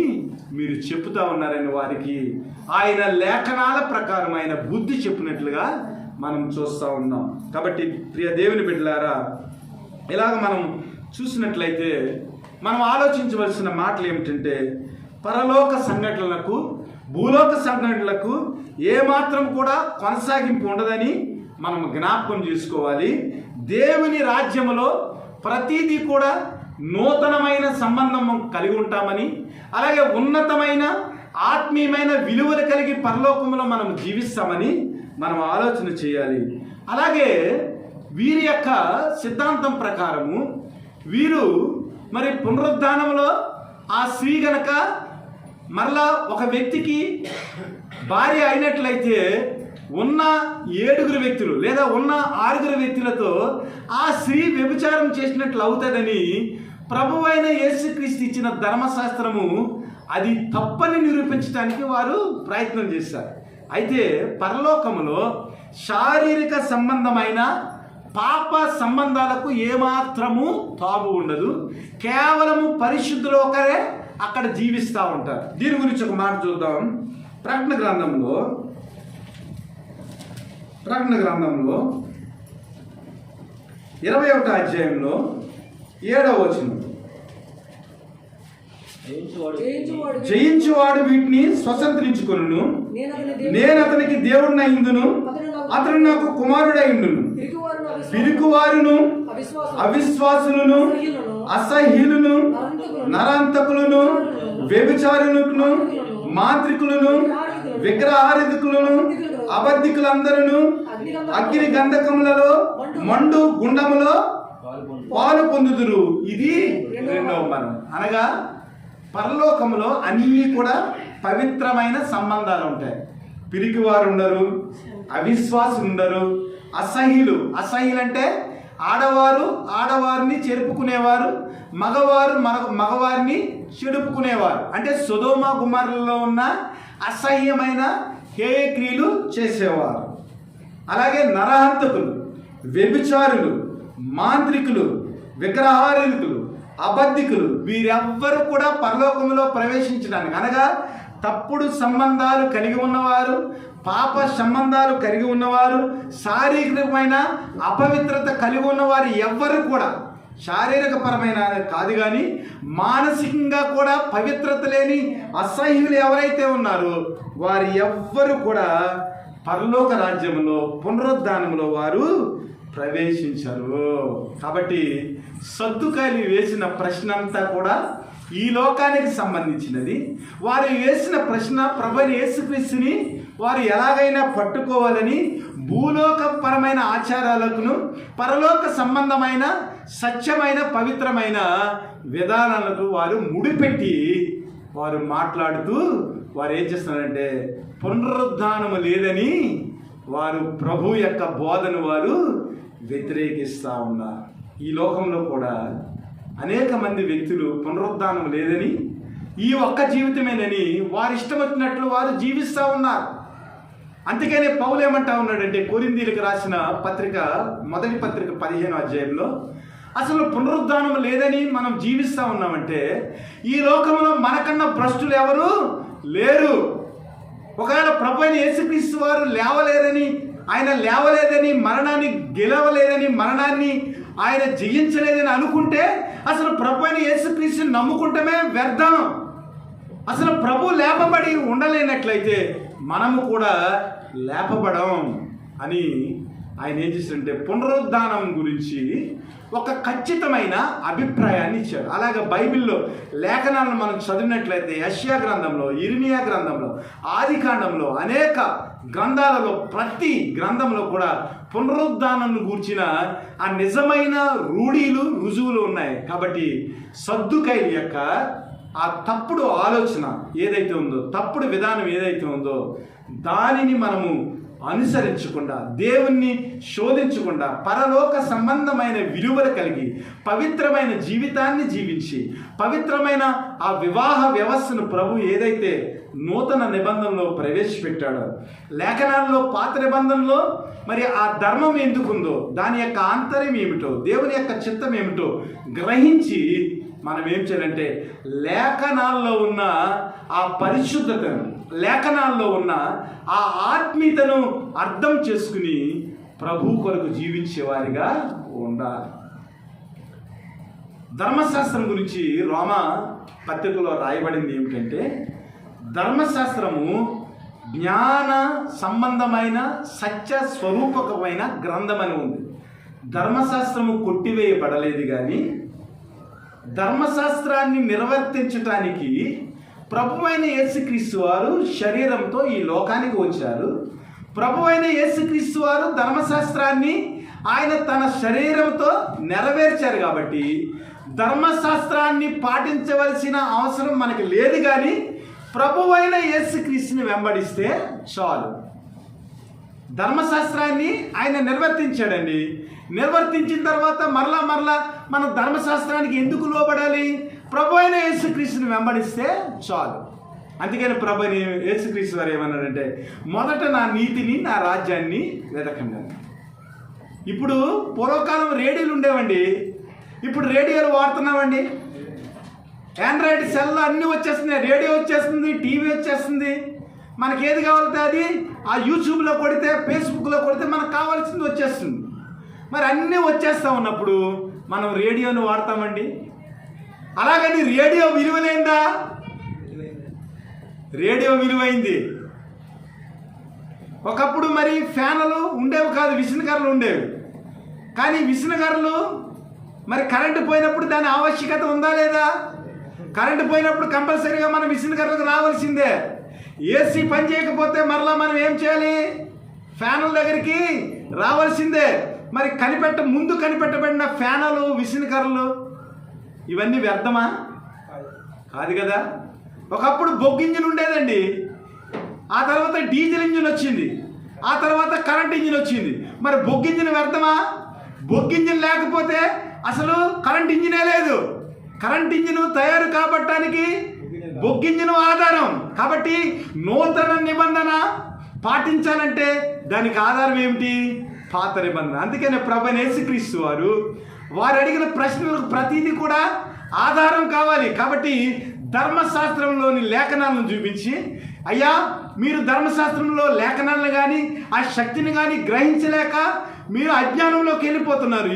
మీరు చెప్తా ఉన్నారని వారికి ఆయన లేఖనాల ప్రకారం ఆయన బుద్ధి చెప్పినట్లుగా మనం చూస్తూ ఉన్నాం. కాబట్టి ప్రియ దేవుని బిడ్డలారా, ఇలాగ మనం చూసినట్లయితే మనం ఆలోచించవలసిన మాటలు ఏమిటంటే, పరలోక సంఘటనలకు భూలోక సంఘటనలకు ఏమాత్రం కూడా కొనసాగింపు ఉండదని మనం జ్ఞాపకం చేసుకోవాలి. దేవుని రాజ్యములో ప్రతిదీ కూడా నూతనమైన సంబంధం కలిగి ఉంటామని, అలాగే ఉన్నతమైన ఆత్మీయమైన విలువలు కలిగి పరలోకంలో మనం జీవిస్తామని మనం ఆలోచన చేయాలి. అలాగే వీరి యొక్క సిద్ధాంతం ప్రకారము వీరు మరి పునరుద్ధానంలో ఆ స్త్రీ గనక మరలా ఒక వ్యక్తికి భార్య అయినట్లయితే ఉన్న 7 వ్యక్తులు లేదా ఉన్న 6 వ్యక్తులతో ఆ స్త్రీ వ్యభిచారం చేసినట్లు అవుతుందని ప్రభువైన యేసుక్రీస్తు ఇచ్చిన ధర్మశాస్త్రము అది తప్పని నిరూపించడానికి వారు ప్రయత్నం చేశారు. అయితే పరలోకములో శారీరక సంబంధమైన పాప సంబంధాలకు ఏమాత్రము తావు ఉండదు. కేవలము పరిశుద్ధులు ఒకరే అక్కడ జీవిస్తూ ఉంటారు. దీని గురించి ఒక మాట చూద్దాం. ప్రకటన గ్రంథంలో 21వ అధ్యాయంలో 7వ వచనం, జయించువాడు వీటిని స్వతంత్రించుకొనును, నేను అతనికి దేవుడినై ఉందును, అతడు నాకు కుమారుడై ఉండును. పిరికివారును, అవిశ్వాసులను, అసహ్యులను, నరాంతకులను, వ్యభిచారులను, మాంత్రికులను, విగ్రహారాధకులను, అబద్ధికులందరూ అగ్ని గంధకములలో మండు గుండములో పాలు పొందుదురు. ఇది 2వ మరణం. అనగా పరలోకములో అన్నీ కూడా పవిత్రమైన సంబంధాలు ఉంటాయి. పిరికివారు ఉండరు, అవిశ్వాసులు ఉండరు, అసహ్యులు అంటే ఆడవారిని చెరుపుకునేవారు, మగవారిని చెడుపుకునేవారు. అంటే సొదొమ గుమర్రాలో ఉన్న అసహ్యమైన హేయక్రియలు చేసేవారు. అలాగే నరహంతకులు, వ్యభిచారులు, మాంత్రికులు, విగ్రహారాధకులు, అబద్ధికులు వీరెవ్వరు కూడా పరలోకంలో ప్రవేశించడానికి, అనగా తప్పుడు సంబంధాలు కలిగి ఉన్నవారు, పాప సంబంధాలు కలిగి ఉన్నవారు, శారీరకమైన అపవిత్రత కలిగి ఉన్నవారు ఎవ్వరు కూడా, శారీరక పరమైన కాదు కానీ మానసికంగా కూడా పవిత్రత లేని అసహ్యులు ఎవరైతే ఉన్నారో వారు ఎవ్వరు కూడా పరలోక రాజ్యంలో పునరుద్ధానంలో వారు ప్రవేశించరు. కాబట్టి సద్దుకాయలు వేసిన ప్రశ్న అంతా కూడా ఈ లోకానికి సంబంధించినది. వారు వేసిన ప్రశ్న ప్రభువైన యేసుక్రీస్తుని వారు ఎలాగైనా పట్టుకోవాలని భూలోకపరమైన ఆచారాలకు పరలోక సంబంధమైన సత్యమైన పవిత్రమైన విధానాలకు వారు ముడిపెట్టి వారు మాట్లాడుతూ వారు ఏం చేస్తున్నారంటే పునరుద్ధానము లేదని వారు ప్రభు యొక్క బోధను వారు వ్యతిరేకిస్తూ ఉన్నారు. ఈ లోకంలో కూడా అనేక మంది వ్యక్తులు పునరుద్ధానం లేదని, ఈ ఒక్క జీవితమేనని వారు ఇష్టం వచ్చినట్లు వారు జీవిస్తూ ఉన్నారు. అందుకనే పౌలు ఏమంటా ఉన్నాడంటే కొరింథీయులకు రాసిన పత్రిక, మొదటి పత్రిక 15వ అధ్యాయంలో, అసలు పునరుద్ధానం లేదని మనం జీవిస్తూ ఉన్నామంటే ఈ లోకంలో మనకన్నా భ్రష్టులు ఎవరు లేరు. ఒకవేళ ప్రభువైన యేసుక్రీస్తు వారు ఆయన లేవలేదని, మరణాన్ని గెలవలేదని, మరణాన్ని ఆయన జయించలేదని అనుకుంటే అసలు ప్రభువైన యేసుక్రీస్తుని నమ్ముకుంటమే వ్యర్థం. అసలు ప్రభు లేపబడి ఉండలేనట్లయితే మనము కూడా లేపబడం అని ఆయన ఏం చేశారంటే పునరుద్ధానం గురించి ఒక ఖచ్చితమైన అభిప్రాయాన్ని ఇచ్చాడు. అలాగే బైబిల్లో లేఖనాలను మనం చదివినట్లయితే యెషయా గ్రంథంలో, ఇర్మియా గ్రంథంలో, ఆదికాండంలో, అనేక గ్రంథాలలో ప్రతి గ్రంథంలో కూడా పునరుద్ధానం గూర్చిన ఆ నిజమైన రుజువులు ఉన్నాయి. కాబట్టి సద్దుకైల యొక్క ఆ తప్పుడు ఆలోచన ఏదైతే ఉందో, తప్పుడు విధానం ఏదైతే ఉందో, దానిని మనము అనుసరించకుండా, దేవుణ్ణి శోధించకుండా, పరలోక సంబంధమైన విలువలు కలిగి పవిత్రమైన జీవితాన్ని జీవించి పవిత్రమైన ఆ వివాహ వ్యవస్థను ప్రభు ఏదైతే నూతన నిబంధనలో ప్రవేశపెట్టాడో, లేఖనాల్లో పాత నిబంధనలో మరి ఆ ధర్మం ఎందుకుందో, దాని యొక్క ఆంతర్యం ఏమిటో, దేవుని యొక్క చిత్తం ఏమిటో గ్రహించి మనం ఏం చేయాలంటే లేఖనాల్లో ఉన్న ఆ పరిశుద్ధతను, లేఖనాల్లో ఉన్న ఆ ఆత్మీయతను అర్థం చేసుకుని ప్రభు కొరకు జీవించేవారిగా ఉండాలి. ధర్మశాస్త్రం గురించి రోమా పత్రికలో రాయబడింది ఏమిటంటే, ధర్మశాస్త్రము జ్ఞాన సంబంధమైన సత్య స్వరూపకమైన గ్రంథం అని ఉంది. ధర్మశాస్త్రము కొట్టివేయబడలేదు, కానీ ధర్మశాస్త్రాన్ని నిర్వర్తించటానికి ప్రభువైన యేసుక్రీస్తు వారు శరీరంతో ఈ లోకానికి వచ్చారు. ప్రభువైన యేసుక్రీస్తు వారు ధర్మశాస్త్రాన్ని ఆయన తన శరీరంతో నెరవేర్చారు. కాబట్టి ధర్మశాస్త్రాన్ని పాటించవలసిన అవసరం మనకి లేదు, కానీ ప్రభువైన యేసుక్రీస్తుని వెంబడిస్తే చాలు. ధర్మశాస్త్రాన్ని ఆయన నిర్వర్తించాడండి. నిర్వర్తించిన తర్వాత మరలా మన ధర్మశాస్త్రానికి ఎందుకు లోబడాలి? ప్రభు అయిన యేసుక్రీస్తుని వెంబడిస్తే చాలు. అందుకని ప్రభు యేసుక్రీస్తు వారు ఏమన్నాడంటే, మొదట నా నీతిని, నా రాజ్యాన్ని వెతకండి. ఇప్పుడు పూర్వకాలం రేడియోలు ఉండేవండి, ఇప్పుడు రేడియోలు వాడుతున్నామండి. ఆండ్రాయిడ్ సెల్ అన్నీ వచ్చేస్తున్నాయి, రేడియో వచ్చేస్తుంది, టీవీ వచ్చేస్తుంది. మనకి ఏది కావాలంటే అది ఆ యూట్యూబ్లో కొడితే, ఫేస్బుక్లో కొడితే మనకు కావాల్సింది వచ్చేస్తుంది. మరి అన్నీ వచ్చేస్తూ ఉన్నప్పుడు మనం రేడియోను వాడతామండి. అలాగని రేడియో విలువలేందా? రేడియో విలువైంది. ఒకప్పుడు మరి ఫ్యాన్లు ఉండేవి కాదు, విసనకర్రలు ఉండేవి. కానీ విసనకర్రలు మరి కరెంటు పోయినప్పుడు దాని ఆవశ్యకత ఉందా లేదా? కరెంటు పోయినప్పుడు కంపల్సరీగా మనం విసనకర్రలకు రావాల్సిందే. ఏసీ పని చేయకపోతే మరలా మనం ఏం చేయాలి? ఫ్యానుల దగ్గరికి రావాల్సిందే. మరి ముందు కనిపెట్టబడిన ఫ్యానులు, విసనకర్రలు ఇవన్నీ వ్యర్థమా? కాదు కదా. ఒకప్పుడు బొగ్గు ఇంజిన్ ఉండేదండి, ఆ తర్వాత డీజిల్ ఇంజిన్ వచ్చింది, ఆ తర్వాత కరెంట్ ఇంజిన్ వచ్చింది. మరి బొగ్గు ఇంజిన్ వ్యర్థమా? బొగ్గు ఇంజిన్ లేకపోతే అసలు కరెంట్ ఇంజినే లేదు. కరెంట్ ఇంజిన్ తయారు కాబట్టడానికి బొగ్గు ఇంజిన్ ఆధారం. కాబట్టి నూతన నిబంధన పాటించాలంటే దానికి ఆధారం ఏమిటి? పాత నిబంధన. అందుకనే ప్రభువైన యేసుక్రీస్తు వారు అడిగిన ప్రశ్నలకు ప్రతిదీ కూడా ఆధారం కావాలి. కాబట్టి ధర్మశాస్త్రంలోని లేఖనాలను చూపించి, అయ్యా మీరు ధర్మశాస్త్రంలో లేఖనాలను కానీ ఆ శక్తిని కానీ గ్రహించలేక మీరు అజ్ఞానంలోకి వెళ్ళిపోతున్నారు.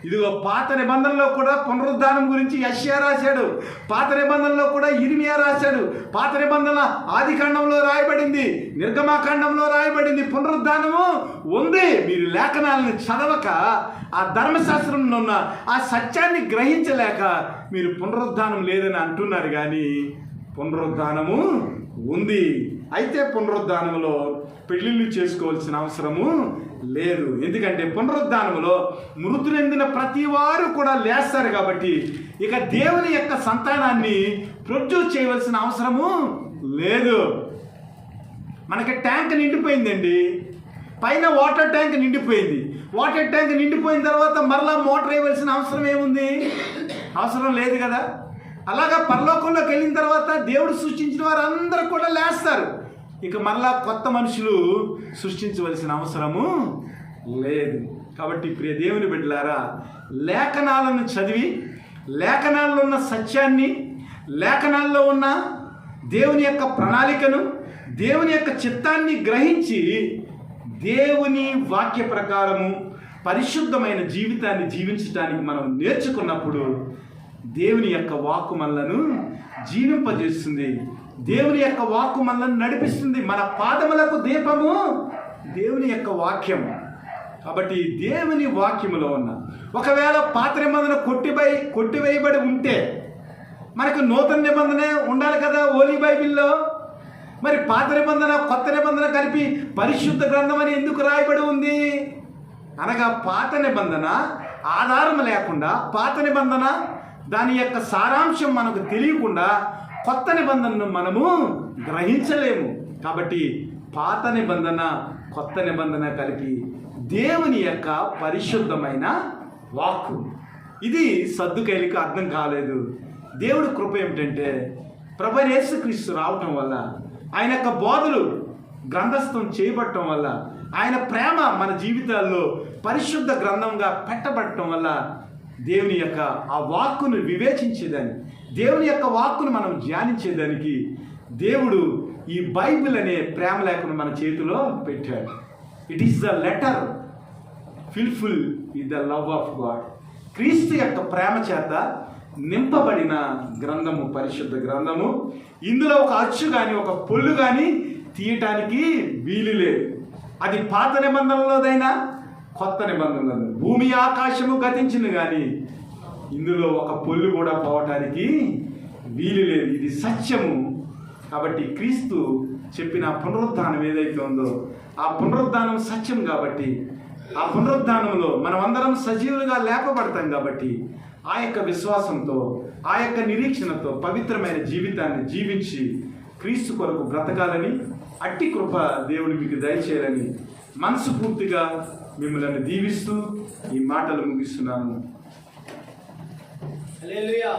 ఇదిగో పాత నిబంధనలో కూడా పునరుద్ధానం గురించి యెషయా రాశాడు, పాత నిబంధనలో కూడా ఇర్మియా రాశాడు, పాత నిబంధన ఆదికాండంలో రాయబడింది, నిర్గమాకాండంలో రాయబడింది. పునరుద్ధానము ఉంది. మీరు లేఖనాలను చదవక ఆ ధర్మశాస్త్రంలో ఉన్న ఆ సత్యాన్ని గ్రహించలేక మీరు పునరుద్ధానం లేదని అంటున్నారు. కానీ పునరుద్ధానము ఉంది. అయితే పునరుద్ధానంలో పెళ్ళిళ్ళు చేసుకోవాల్సిన అవసరము లేదు. ఎందుకంటే పునరుద్ధానంలో మృతులెందిన ప్రతి వారు కూడా లేస్తారు. కాబట్టి ఇక దేవుని యొక్క సంతానాన్ని ప్రొడ్యూస్ చేయవలసిన అవసరము లేదు. మనకి ట్యాంక్ నిండిపోయిందండి, పైన వాటర్ ట్యాంక్ నిండిపోయింది. వాటర్ ట్యాంక్ నిండిపోయిన తర్వాత మరలా మోటార్ వేయవలసిన అవసరం ఏముంది? అవసరం లేదు కదా. అలాగా పరలోకంలోకి వెళ్ళిన తర్వాత దేవుడు సృష్టించిన వారు అందరూ కూడా లేస్తారు. ఇక మరలా కొత్త మనుషులు సృష్టించవలసిన అవసరము లేదు. కాబట్టి ప్రియ దేవుని బిడ్డలారా, లేఖనాలను చదివి లేఖనాల్లో ఉన్న సత్యాన్ని, లేఖనాల్లో ఉన్న దేవుని యొక్క ప్రణాళికను, దేవుని యొక్క చిత్తాన్ని గ్రహించి దేవుని వాక్య ప్రకారము పరిశుద్ధమైన జీవితాన్ని జీవించడానికి మనం నేర్చుకున్నప్పుడు దేవుని యొక్క వాక్కు మనలను జీవింపజేస్తుంది. దేవుని యొక్క వాక్కు మనల్ని నడిపిస్తుంది. మన పాదములకు దీపము దేవుని యొక్క వాక్యం. కాబట్టి దేవుని వాక్యములో ఉన్న ఒకవేళ పాత నిబంధన కొట్టివేయబడి ఉంటే మనకు నూతన నిబంధన ఉండాలి కదా హోలీ బైబిల్లో. మరి పాత నిబంధన కొత్త నిబంధన కలిపి పరిశుద్ధ గ్రంథం అని ఎందుకు రాయబడి ఉంది అనగా, పాత నిబంధన ఆధారం లేకుండా, పాత నిబంధన దాని యొక్క సారాంశం మనకు తెలియకుండా కొత్త నిబంధనను మనము గ్రహించలేము. కాబట్టి పాత నిబంధన కొత్త నిబంధన కలిపి దేవుని యొక్క పరిశుద్ధమైన వాక్కు. ఇది సద్దుకైలికి అర్థం కాలేదు. దేవుడి కృప ఏమిటంటే ప్రభువైన యేసుక్రీస్తు రావటం వల్ల, ఆయన యొక్క బోధలు గ్రంథస్థం చేయబడటం వల్ల, ఆయన ప్రేమ మన జీవితాల్లో పరిశుద్ధ గ్రంథంగా పెట్టబడటం వల్ల దేవుని యొక్క ఆ వాక్కును వివేచించేదాన్ని, దేవుని యొక్క వాక్కును మనం ధ్యానించేదానికి దేవుడు ఈ బైబిల్ అనే ప్రేమ లేఖను మన చేతిలో పెట్టాడు. It is the letter fulfil with the love of God. క్రీస్తు యొక్క ప్రేమ చేత నింపబడిన గ్రంథము పరిశుద్ధ గ్రంథము. ఇందులో ఒక అచ్చు కానీ ఒక పొల్లు కానీ తీయటానికి వీలు లేదు. అది పాత నిబంధనలోదైనా కొత్త నిబంధనలో. భూమి ఆకాశము గతించింది కానీ ఇందులో ఒక పొల్లు కూడా పోవటానికి వీలు లేదు. ఇది సత్యము. కాబట్టి క్రీస్తు చెప్పిన పునరుద్ధానం ఏదైతే ఉందో ఆ పునరుద్ధానం సత్యం. కాబట్టి ఆ పునరుద్ధానంలో మనం అందరం సజీవులుగా లేపబడతాం. కాబట్టి ఆ యొక్క విశ్వాసంతో, ఆ యొక్క నిరీక్షణతో పవిత్రమైన జీవితాన్ని జీవించి క్రీస్తు కొరకు బ్రతకాలని, అట్టి కృప దేవుడు మీకు దయచేయాలని మనస్ఫూర్తిగా మిమ్మల్ని దీవిస్తూ ఈ మాటలు ముగిస్తున్నాను. హల్లెలూయా.